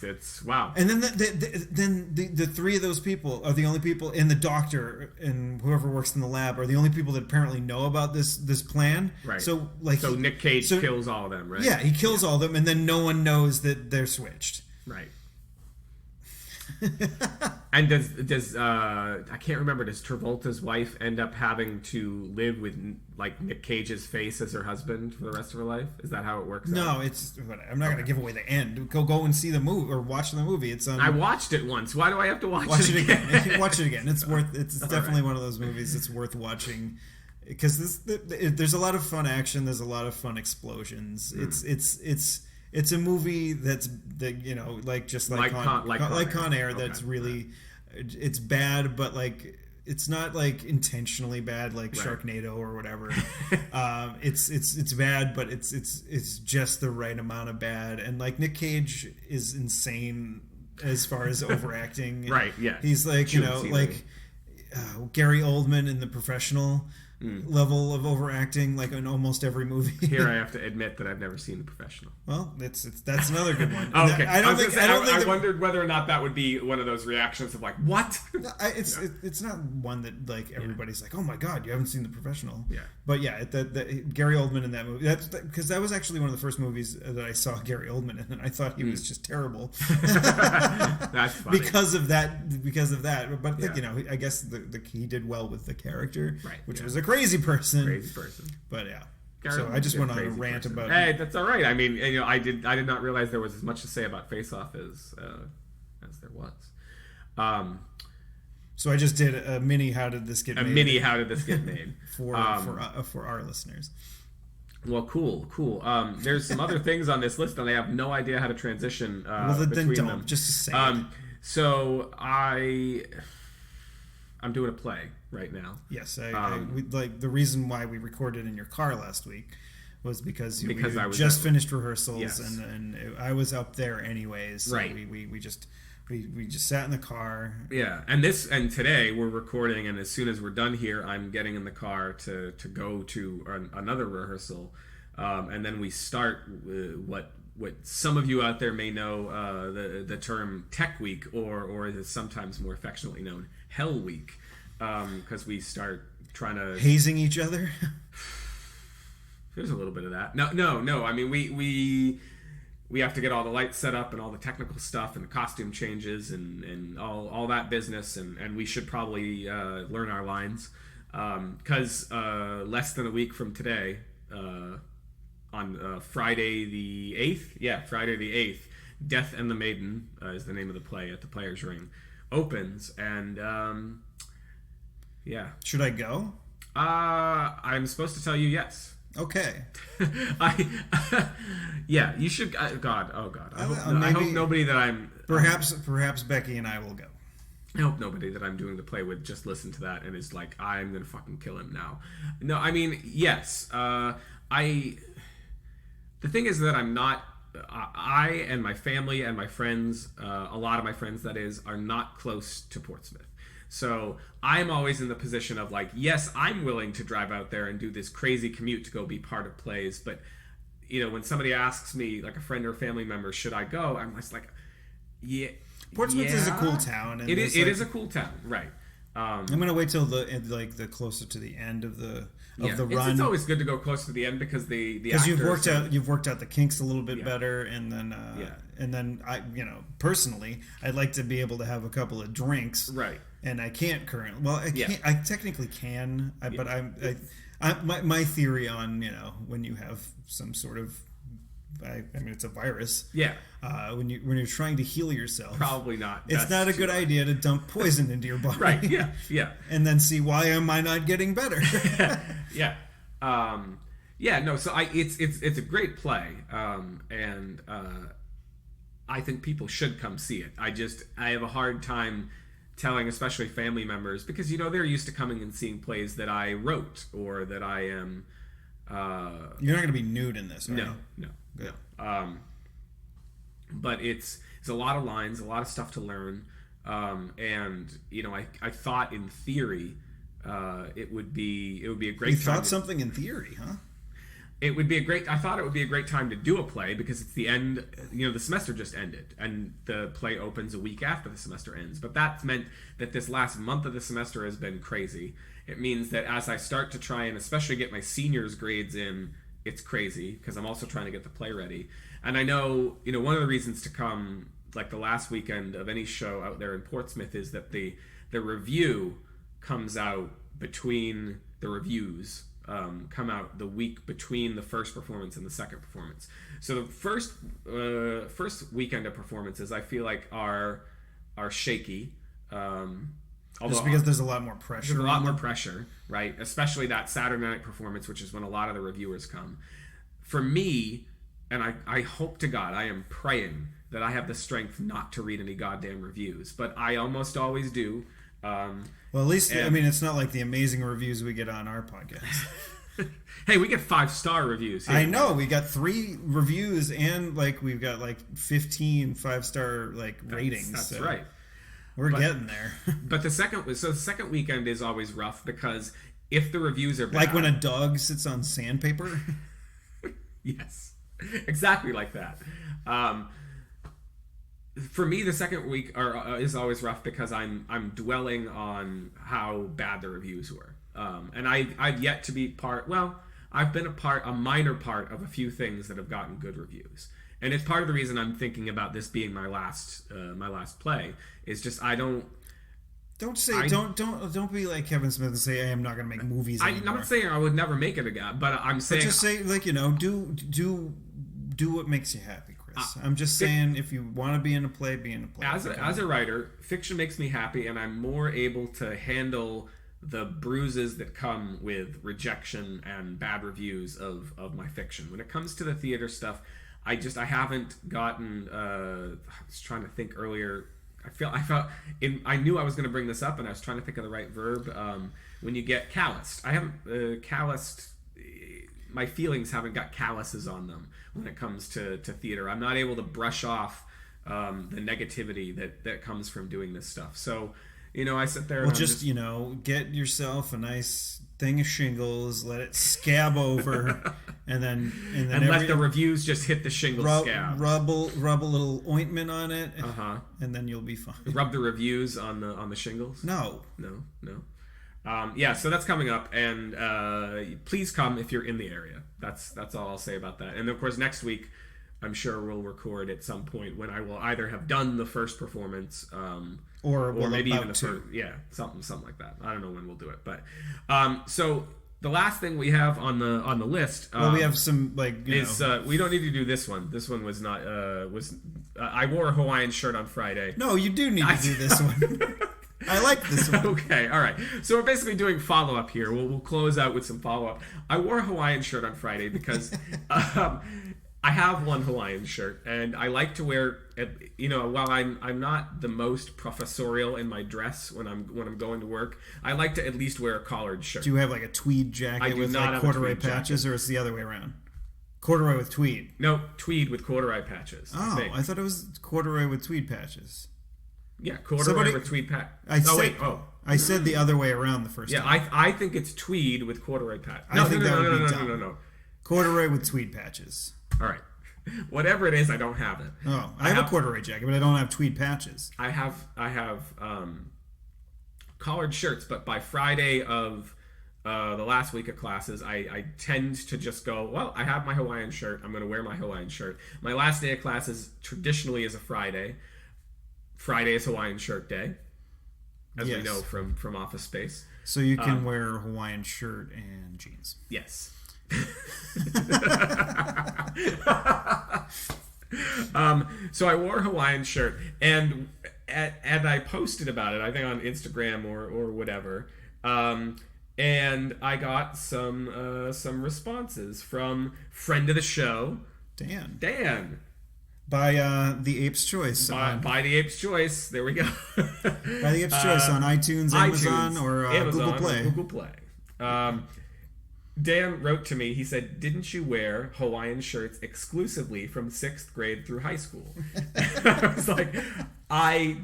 It's wow. And then the 3 of those people are the only people, and the doctor and whoever works in the lab are the only people that apparently know about this plan. Right. So Nick Cage kills all of them, right? Yeah, he kills all of them, and then no one knows that they're switched. Right. And does I can't remember, does Travolta's wife end up having to live with like Nick Cage's face as her husband for the rest of her life? Is that how it works? No, it's. I'm not going to give away the end. Go and see the movie or watch the movie. It's. I watched it once. Why do I have to watch it again? Watch it again. It's worth. It's definitely one of those movies that's worth watching, because there's a lot of fun action. There's a lot of fun explosions. It's a movie that's like just like Con Air. That's really, it's bad, but like it's not like intentionally bad like Sharknado or whatever. It's bad, but it's just the right amount of bad. And like Nick Cage is insane as far as overacting. Right. Yeah. He's like Gary Oldman in The Professional. level of overacting, like in almost every movie. Here I have to admit that I've never seen The Professional. Well, that's another good one. Okay, I wondered whether or not that would be one of those reactions of like, what? It's not one that like everybody's like, oh my god, you haven't seen The Professional. Yeah. But yeah, Gary Oldman in that movie. That's because that was actually one of the first movies that I saw Gary Oldman in, and I thought he was just terrible. That's funny. Because of that. But you know, I guess he did well with the character, right? Which was a crazy person. Crazy person. But yeah. Gary So I just went on a rant person. about. Hey, that's all right. I mean, you know, I did not realize there was as much to say about Face Off as there was. So I just did a mini. How did this get made? How did this get made? for our listeners. Well, cool. There's some other things on this list, and I have no idea how to transition then between don't. them. Just say it. So I'm doing a play right now. Yes, like the reason why we recorded in your car last week was because we just finished rehearsals, yes. and I was up there anyways. So right. We just sat in the car. Yeah, and today we're recording, and as soon as we're done here, I'm getting in the car to go to another rehearsal, and then we start what some of you out there may know the term Tech Week, or is sometimes more affectionately known Hell Week, because we start trying to hazing each other. There's a little bit of that. No. I mean, we have to get all the lights set up and all the technical stuff and the costume changes and all that business, and we should probably learn our lines, because less than a week from today, on Friday the 8th, Death and the Maiden is the name of the play at the Players Ring, opens, and Should I go? I'm supposed to tell you yes. Okay. You should. God. I hope nobody that I'm. Perhaps Becky and I will go. I hope nobody that I'm doing the play with just listened to that and is like, I'm gonna fucking kill him now. No, I mean, yes. The thing is that I'm not. I and my family and my friends, a lot of my friends, that is, are not close to Portsmouth. So I'm always in the position of like, yes, I'm willing to drive out there and do this crazy commute to go be part of plays. But, you know, when somebody asks me, like a friend or family member, should I go? I'm just like, yeah. Portsmouth is a cool town. And it is a cool town, right. I'm going to wait till the closer to the end of the run. It's always good to go close to the end because because you've worked out the kinks a little bit better, and then I, you know, personally, I'd like to be able to have a couple of drinks, right? And I can't currently. Well, I can't. I technically can, but my theory on, you know, when you have some sort of, I mean, it's a virus. Yeah. When you're trying to heal yourself, probably not. It's not a good idea to dump poison into your body. Right. Yeah. Yeah. And then see, why am I not getting better? Yeah. No. So it's a great play, and I think people should come see it. I have a hard time telling, especially family members, because, you know, they're used to coming and seeing plays that I wrote or that I am. You're not going to be nude in this, are you? No. Good. But it's a lot of lines, a lot of stuff to learn, and, you know, I thought in theory it would be a great. You thought something in theory, huh? I thought it would be a great time to do a play because it's the end. You know, the semester just ended, and the play opens a week after the semester ends. But that's meant that this last month of the semester has been crazy. It means that as I start to try and especially get my seniors' grades in, it's crazy because I'm also trying to get the play ready. And I know, you know, one of the reasons to come, like the last weekend of any show out there in Portsmouth, is that the review comes out between the reviews. Come out the week between the first performance and the second performance. So the first weekend of performances, I feel like are shaky. Just because there's a lot more pressure. There's a lot more pressure, right? Especially that Saturday night performance, which is when a lot of the reviewers come. For me, and I hope to God, I am praying that I have the strength not to read any goddamn reviews, but I almost always do. Well, at least, I mean, it's not like the amazing reviews we get on our podcast. Hey, we get 5-star reviews here. I know. We got 3 reviews and, like, we've got, like, 15 5-star, like, ratings. That's right. We're getting there. But the second weekend is always rough because if the reviews are bad, like when a dog sits on sandpaper. Yes, exactly like that. For me, the second week is always rough because I'm dwelling on how bad the reviews were, and I've yet to be part. Well, I've been a minor part of a few things that have gotten good reviews, and it's part of the reason I'm thinking about this being my last play. Is just Don't be like Kevin Smith and say I am not going to make movies anymore. I'm not saying I would never make it again, but I'm saying just say like do what makes you happy, Chris. I'm just saying if you want to be in a play, be in a play. As a writer, fiction makes me happy, and I'm more able to handle the bruises that come with rejection and bad reviews of my fiction. When it comes to the theater stuff, I haven't gotten. I was trying to think earlier. I knew I was going to bring this up, and I was trying to think of the right verb. When you get calloused, I haven't calloused. My feelings haven't got calluses on them when it comes to theater. I'm not able to brush off the negativity that comes from doing this stuff. So, I sit there. And get yourself a nice thing of shingles, let it scab over, and then let the reviews just hit the shingle scab. Rub a little ointment on it, and then you'll be fine. Rub the reviews on the shingles. No. So that's coming up, and please come if you're in the area. That's all I'll say about that. And of course, next week, I'm sure we'll record at some point when I will either have done the first performance, or maybe even the first, something like that. I don't know when we'll do it, but so the last thing we have on the list. We have some we don't need to do this one. This one was not I wore a Hawaiian shirt on Friday. No, you do need to do this one. I like this one. Okay, all right. So we're basically doing follow-up here. We'll close out with some follow-up. I wore a Hawaiian shirt on Friday because I have one Hawaiian shirt, and I like to wear, while I'm not the most professorial in my dress when I'm going to work, I like to at least wear a collared shirt. Do you have like a tweed jacket with like corduroy patches, or it's the other way around? Corduroy with tweed. No, tweed with corduroy patches. Oh, I thought it was corduroy with tweed patches. Yeah, corduroy with tweed patch. I said the other way around the first time. Yeah, I think it's tweed with corduroy patch. No. Corduroy with tweed patches. All right. Whatever it is, I don't have it. Oh, I have a corduroy jacket, but I don't have tweed patches. I have collared shirts, but by Friday of the last week of classes, I tend to just go, well, I have my Hawaiian shirt. I'm going to wear my Hawaiian shirt. My last day of classes traditionally is a Friday. Friday is Hawaiian shirt day, as we know from Office Space. So you can wear a Hawaiian shirt and jeans. Yes. So I wore a Hawaiian shirt, and I posted about it, I think on Instagram or whatever, and I got some responses from friend of the show, Dan. By the Ape's Choice. By the Ape's Choice. There we go. By the Ape's Choice on iTunes, Amazon, or Google Play. Google Play. Dan wrote to me. He said, "Didn't you wear Hawaiian shirts exclusively from 6th grade through high school?" I was like, I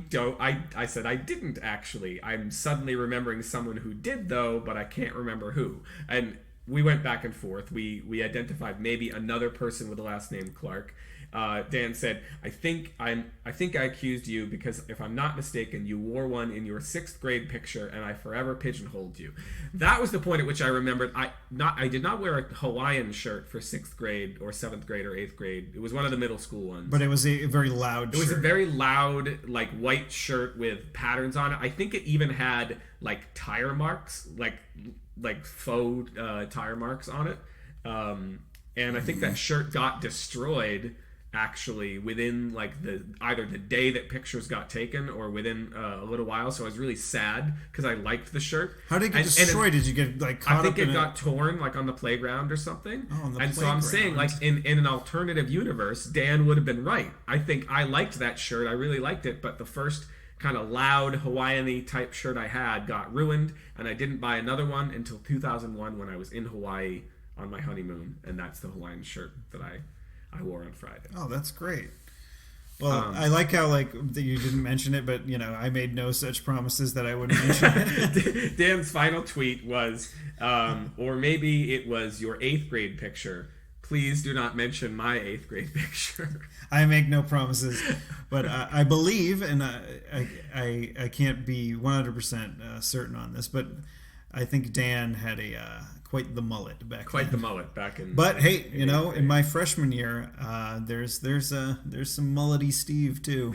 said, "I didn't actually. I'm suddenly remembering someone who did, though, but I can't remember who." And we went back and forth. We identified maybe another person with the last name Clark. Dan said, I think I accused you because if I'm not mistaken, you wore one in your 6th grade picture, and I forever pigeonholed you. That was the point at which I remembered I did not wear a Hawaiian shirt for 6th grade or 7th grade or 8th grade. It was one of the middle school ones. But it was a very loud shirt. It was a very loud, like, white shirt with patterns on it. I think it even had like tire marks, like faux tire marks on it. And I think that shirt got destroyed actually within like either the day that pictures got taken or within a little while. So I was really sad because I liked the shirt. How did it get destroyed? Did you get like caught I think up it got torn like on the playground or something. Oh, on the and playground. So I'm saying like in an alternative universe, Dan would have been right. I think I liked that shirt. I really liked it, but the first kind of loud Hawaiian-y type shirt I had got ruined, and I didn't buy another one until 2001 when I was in Hawaii on my honeymoon, and that's the Hawaiian shirt that I wore on Friday. Oh, that's great. Well, I like how that you didn't mention it, but I made no such promises that I wouldn't mention it. Dan's final tweet was, or maybe it was your 8th grade picture. Please do not mention my 8th grade picture. I make no promises, but I believe, and I can't be 100% certain on this, but I think Dan had quite the mullet back then. Quite the mullet back in. But hey, in my freshman year, there's some mullety Steve too.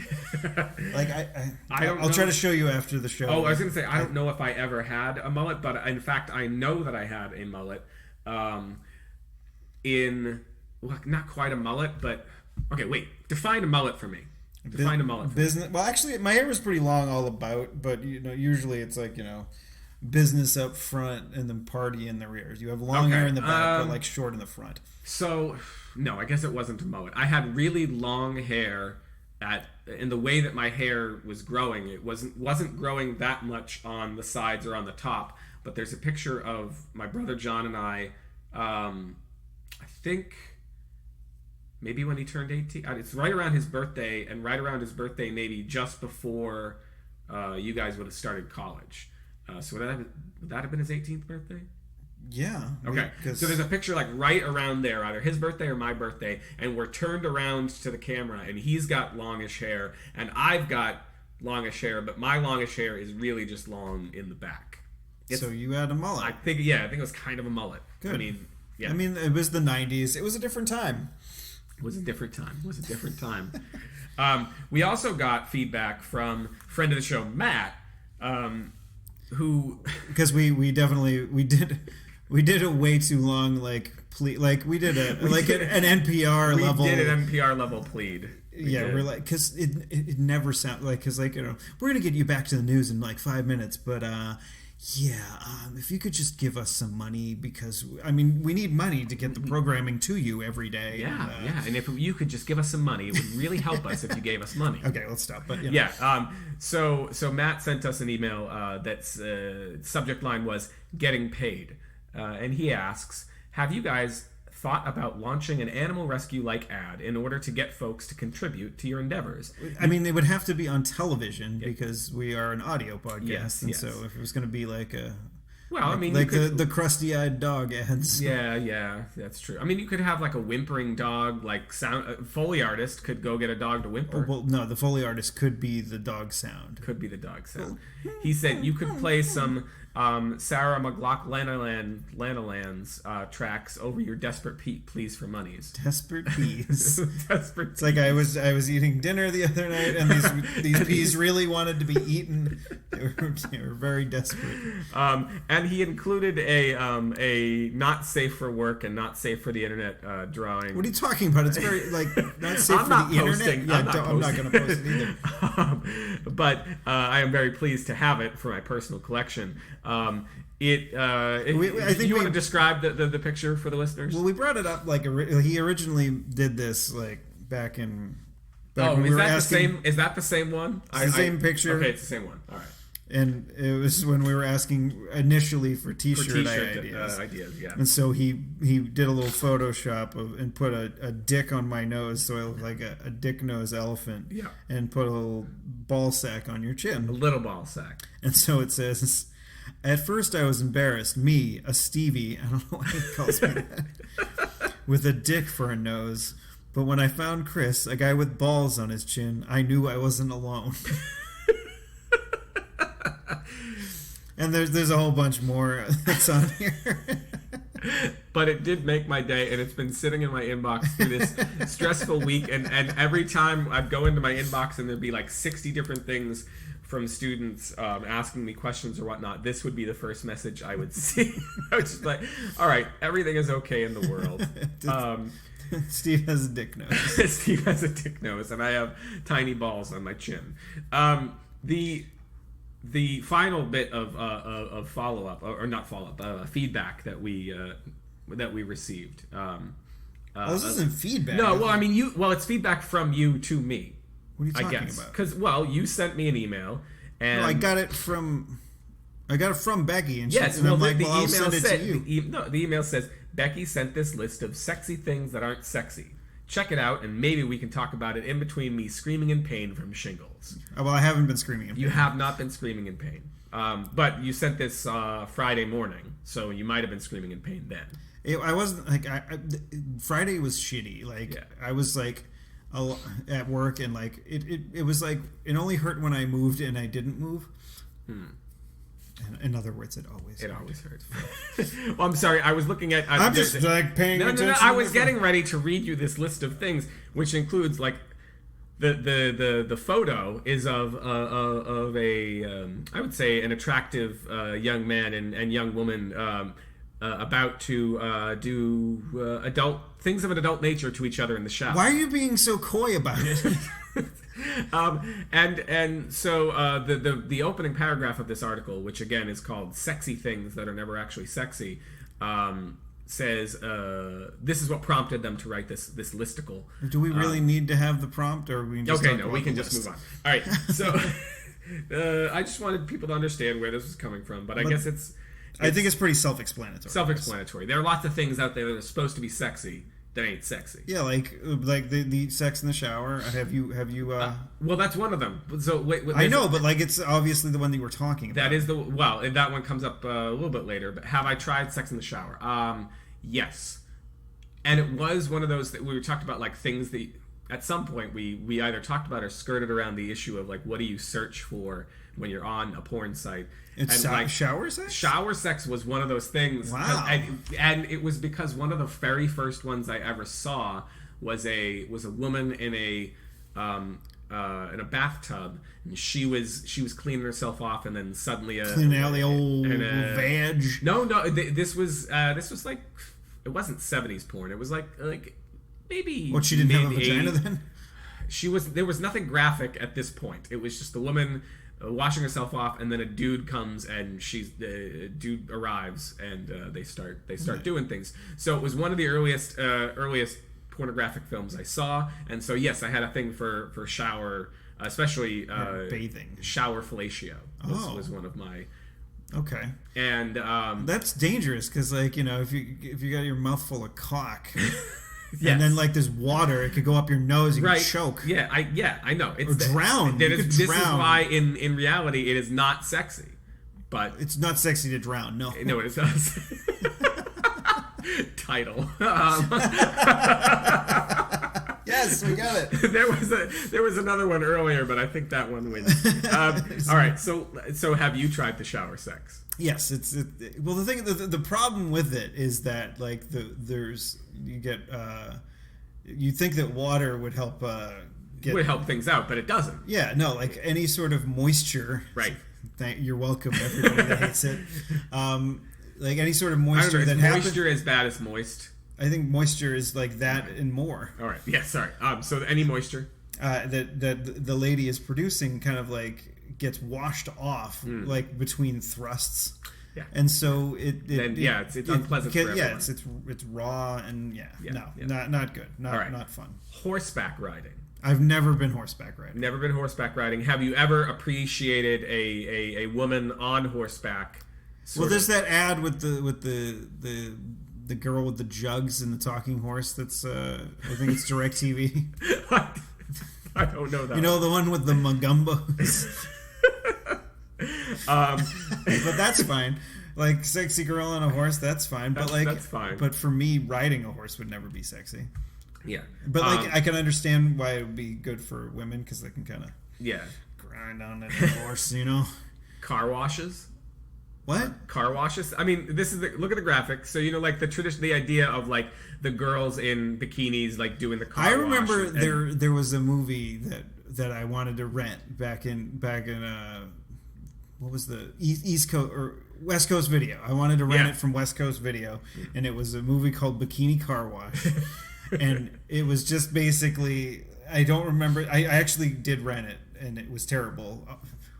I'll try to show you after the show. Oh, I was gonna say I don't know if I ever had a mullet, but in fact I know that I had a mullet. Not quite a mullet, but okay. Wait, define a mullet for me. Define a mullet. Business. Well, actually, my hair was pretty long all about, but usually it's business up front and then party in the rear. You have long hair in the back, but short in the front. So, no, I guess it wasn't a mullet. I had really long hair in the way that my hair was growing. It wasn't growing that much on the sides or on the top. But there's a picture of my brother John and I think maybe when he turned 18. It's right around his birthday, and right around his birthday, maybe just before you guys would have started college. So would that have been his 18th birthday? Yeah. Okay. So there's a picture right around there, either his birthday or my birthday, and we're turned around to the camera, and he's got longish hair, and I've got longish hair, but my longish hair is really just long in the back. So you had a mullet. I think it was kind of a mullet. Good. Yeah. It was the 90s. It was a different time. It was a different time. We also got feedback from friend of the show, Matt, who... Because we did a way too long, we did an NPR level... We did an NPR level plead. We're because it never sounds because we're going to get you back to the news in 5 minutes, but... if you could just give us some money, because we need money to get the programming to you every day. And if you could just give us some money, it would really help us if you gave us money. Okay, let's stop. But so Matt sent us an email that's subject line was getting paid, and he asks, have you guys thought about launching an animal rescue-like ad in order to get folks to contribute to your endeavors? It would have to be on television because we are an audio podcast, so if it was going to be the crusty-eyed dog ads. Yeah, that's true. You could have a whimpering dog, sound. Foley artist could go get a dog to whimper. Well, no, the Foley artist could be the dog sound. He said you could play some Sarah McLachlan-Lanaland's tracks over your Desperate Pete pleas for monies. Desperate peas. Desperate. It's I was eating dinner the other night, and these peas really wanted to be eaten. They were very desperate. And he included a not safe for work and not safe for the internet drawing. What are you talking about? It's very not safe for the internet. Yeah, I'm not going to post it either. But I am very pleased to have it for my personal collection. I think you want to describe the picture for the listeners? Well, we brought it up he originally did this back in. Is that the same one? It's the same picture. Okay, it's the same one. All right. And it was when we were asking initially for t-shirt ideas. Yeah. And so he did a little Photoshop and put a dick on my nose, so I look like a dick nose elephant. Yeah. And put a little ball sack on your chin. A little ball sack. And so it says, at first I was embarrassed, me, a Stevie, I don't know why he calls me that, with a dick for a nose. But when I found Chris, a guy with balls on his chin, I knew I wasn't alone. And there's a whole bunch more that's on here. But it did make my day, and it's been sitting in my inbox through this stressful week. And every time I'd go into my inbox and there'd be 60 different things from students asking me questions or whatnot, this would be the first message I would see. I was just all right, everything is okay in the world. Steve has a dick nose. Steve has a dick nose, and I have tiny balls on my chin. The final bit of follow up, or not follow up, feedback that we received. This isn't feedback. No, well, it's feedback from you to me. What are you talking about? Because you sent me an email, and I got it from Becky, and yes, and the I'll email send it said, to you. the email says Becky sent this list of sexy things that aren't sexy. check it out, and maybe we can talk about it in between me screaming in pain from shingles. Well, I haven't been screaming in pain. You have not been screaming in pain. But you sent this Friday morning, so you might have been screaming in pain then. I wasn't like Friday was shitty. Like I was like at work, and like it was like it only hurt when I moved and I didn't move. In other words, it always hurts. Well, I'm sorry. I was looking at. I'm just like paying attention. No. I was getting ready to read you this list of things, which includes like the photo is of a I would say an attractive young man and young woman about to do adult things of an adult nature to each other in the shower. Why are you being so coy about it? So the opening paragraph of this article, which again is called "Sexy Things That Are Never Actually Sexy," says this is what prompted them to write this listicle. Do we really need to have the prompt, or we can just we can just move on. All right, so I just wanted people to understand where this was coming from, but I guess I think it's pretty self-explanatory. Self-explanatory. There are lots of things out there that are supposed to be sexy that ain't sexy. Yeah, like the sex in the shower. Have you? Well, that's one of them. So wait, I know, but like it's obviously the one that you were talking about. That is and that one comes up a little bit later. But have I tried sex in the shower? Yes, and it was one of those that we were talked about, like things that at some point we either talked about or skirted around the issue of like what do you search for when you're on a porn site. It's like shower sex? Shower sex was one of those things. Wow. And it was because one of the very first ones I ever saw was a woman in a bathtub, and she was cleaning herself off, and then suddenly cleaning out the old vag. No, this was like it wasn't 70s porn. It was like maybe. What, she didn't have a vagina then? There was nothing graphic at this point. It was just the woman washing herself off, and then a dude comes, and the dude arrives, and they start doing things. So it was one of the earliest pornographic films I saw, and so yes, I had a thing for shower, especially bathing. Shower fellatio was one of my. Okay. And that's dangerous because, like, you know, if you got your mouth full of cock. Yes. And then, like, there's water. It could go up your nose. You could choke. Yeah, I know. Or drown. This is why, in reality, it is not sexy. But it's not sexy to drown. No, it does. Title. Yes, we got it. There was another one earlier, but I think that one wins. All right. So have you tried the shower sex? Yes, well, the thing, the problem with it is that like you think that water would help would help things out, but it doesn't. Yeah, no, like any sort of moisture. Right. You're welcome, everybody that hates it. Like any sort of moisture that happens. Moisture as bad as moist. I think moisture is like that and more. All right. Yeah. Sorry. So any moisture that the lady is producing kind of like gets washed off like between thrusts. Yeah. And so it's unpleasant for everyone. Yeah, it's raw and not good. Not fun. Horseback riding. I've never been horseback riding. Never been horseback riding. Have you ever appreciated a woman on horseback? Well, there's that ad with the girl with the jugs and the talking horse. That's I think it's DirecTV. I don't know that. You know, the one with the Mugumbos. But that's fine. Like sexy girl on a horse, that's fine. That's fine. But for me, riding a horse would never be sexy. Yeah. But like I can understand why it would be good for women because they can kind of grind on that horse, you know. Car washes. What? Car washes? I mean, look at the graphic. So, you know, like the idea of like the girls in bikinis like doing the car wash. I remember there was a movie that I wanted to rent back in what was the East Coast or West Coast Video. I wanted to rent it from West Coast Video, and it was a movie called Bikini Car Wash. And it was just basically, I don't remember. I actually did rent it, and it was terrible.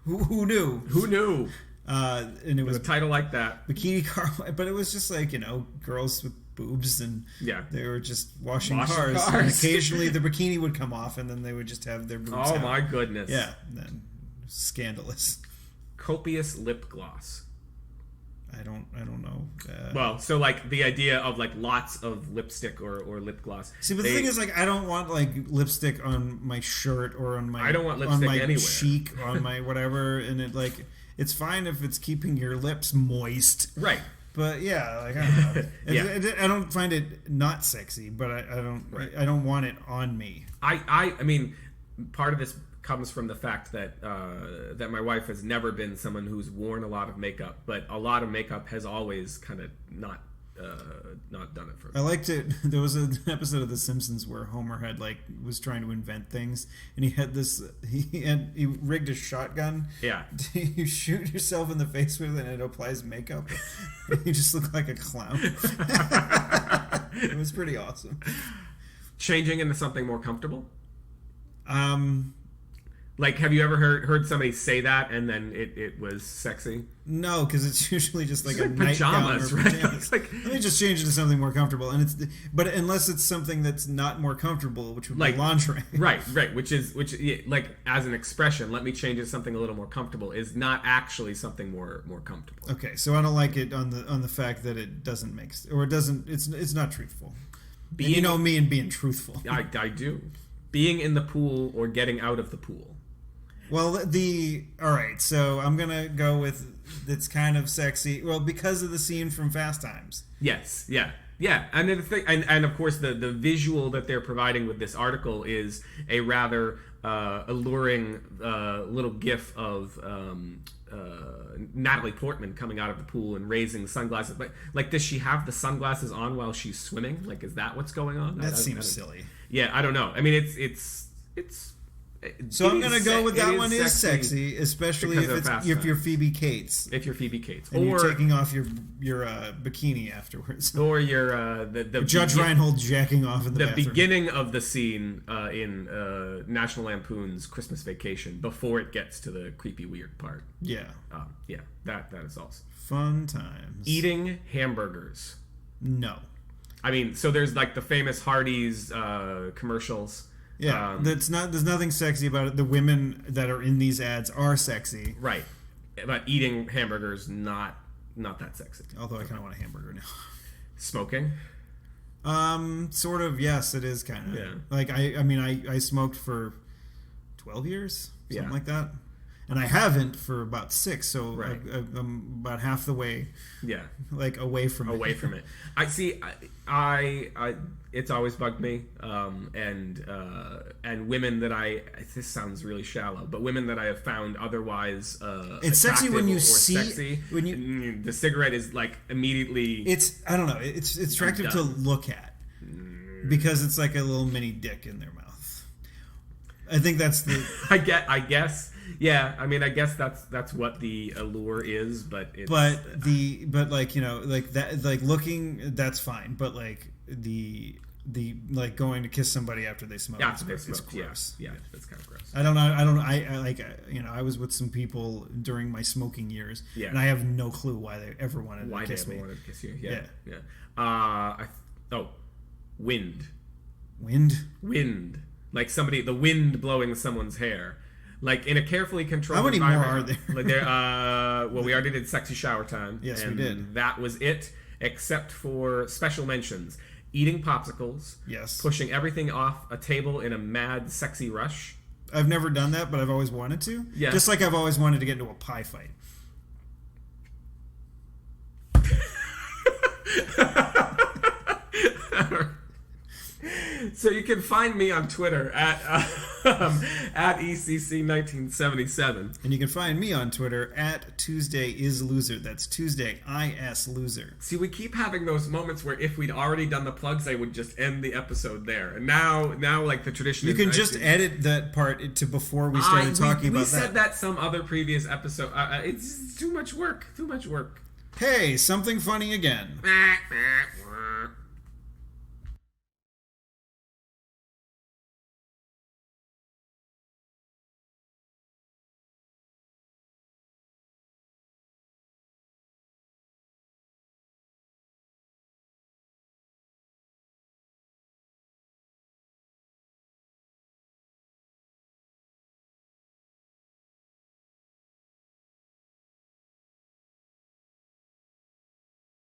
Who knew? Who knew? And it was a title like that, Bikini Car, but it was just like, you know, girls with boobs, and they were just washing cars. And occasionally the bikini would come off, and then they would just have their boobs out. My goodness! Yeah, and then scandalous. Copious lip gloss. I don't know. Well, so like the idea of like lots of lipstick or lip gloss. See, but the thing is, like, I don't want like lipstick on my shirt or on my. I don't want lipstick on my anywhere. cheek, on my whatever, and it like it's fine if it's keeping your lips moist. Right. But yeah, like I don't know. Yeah. I don't find it not sexy, but I don't. Right. I don't want it on me. I mean, part of this comes from the fact that that my wife has never been someone who's worn a lot of makeup, but a lot of makeup has always kind of not done it for me. I liked it. There was an episode of The Simpsons where Homer had was trying to invent things, and he had this. He rigged a shotgun. Yeah. You shoot yourself in the face with it, and it applies makeup. You just look like a clown. It was pretty awesome. Changing into something more comfortable. Like, have you ever heard somebody say that and then it was sexy? No, because it's usually just like a pajamas, nightgown or pajamas. Right? Like, let me just change it to something more comfortable, but unless it's something that's not more comfortable, which would be lingerie, right, which like as an expression, let me change it to something a little more comfortable is not actually something more comfortable. Okay, so I don't like it on the fact that it doesn't make or it doesn't. It's not truthful. And you know me and being truthful. I do. Being in the pool or getting out of the pool. Well, all right, so I'm gonna go with it's kind of sexy. Well, because of the scene from Fast Times. Yes, yeah, and then the thing, and of course the visual that they're providing with this article is a rather alluring little gif of Natalie Portman coming out of the pool and raising sunglasses. But like, does she have the sunglasses on while she's swimming? Like, is that what's going on? That seems silly. Yeah, I don't know. I mean, it's. So I'm gonna go with that one is sexy, especially if you're Phoebe Cates. If you're Phoebe Cates, and you're taking off your bikini afterwards, or your the Judge Reinhold jacking off in the bathroom. Beginning of the scene in National Lampoon's Christmas Vacation before it gets to the creepy weird part. Yeah, that is also fun times. Eating hamburgers. No, I mean, so there's like the famous Hardee's commercials. Yeah, there's nothing sexy about it. The women that are in these ads are sexy, right? But eating hamburgers, not that sexy. Although I kind of want a hamburger now. Smoking, sort of. Yes, it is kind of. Yeah. Like I smoked for 12 years, something like that, and I haven't for about 6. So right. I'm about half the way. Yeah, like away from it. I see. I it's always bugged me, and women that this sounds really shallow, but women that I have found otherwise it's sexy when you see when the cigarette is like immediately. I don't know. It's attractive to look at because it's like a little mini dick in their mouth. I think that's the. I guess. Yeah, I mean, I guess that's what the allure is, but it's... but like, you know, like that, like looking, that's fine, but like the like going to kiss somebody after they smoke, it's gross. Yeah, that's kind of gross. I don't know. I like, you know, I was with some people during my smoking years, and I have no clue why they ever wanted to kiss me. Wanted to kiss you? Yeah. Wind. Like the wind blowing someone's hair. Like in a carefully controlled How many more are environment. there? Like well, we already did sexy shower time. Yes, and we did. That was it, except for special mentions: eating popsicles. Yes. Pushing everything off a table in a mad, sexy rush. I've never done that, but I've always wanted to. Yeah. Just like I've always wanted to get into a pie fight. So you can find me on Twitter at ECC1977. And you can find me on Twitter at TuesdayIsLoser. That's Tuesday IS Loser. See, we keep having those moments where if we'd already done the plugs, I would just end the episode there. And now like the tradition you is... You can just edit that part to before we started talking about that. We said that some other previous episode. It's too much work. Hey, something funny again.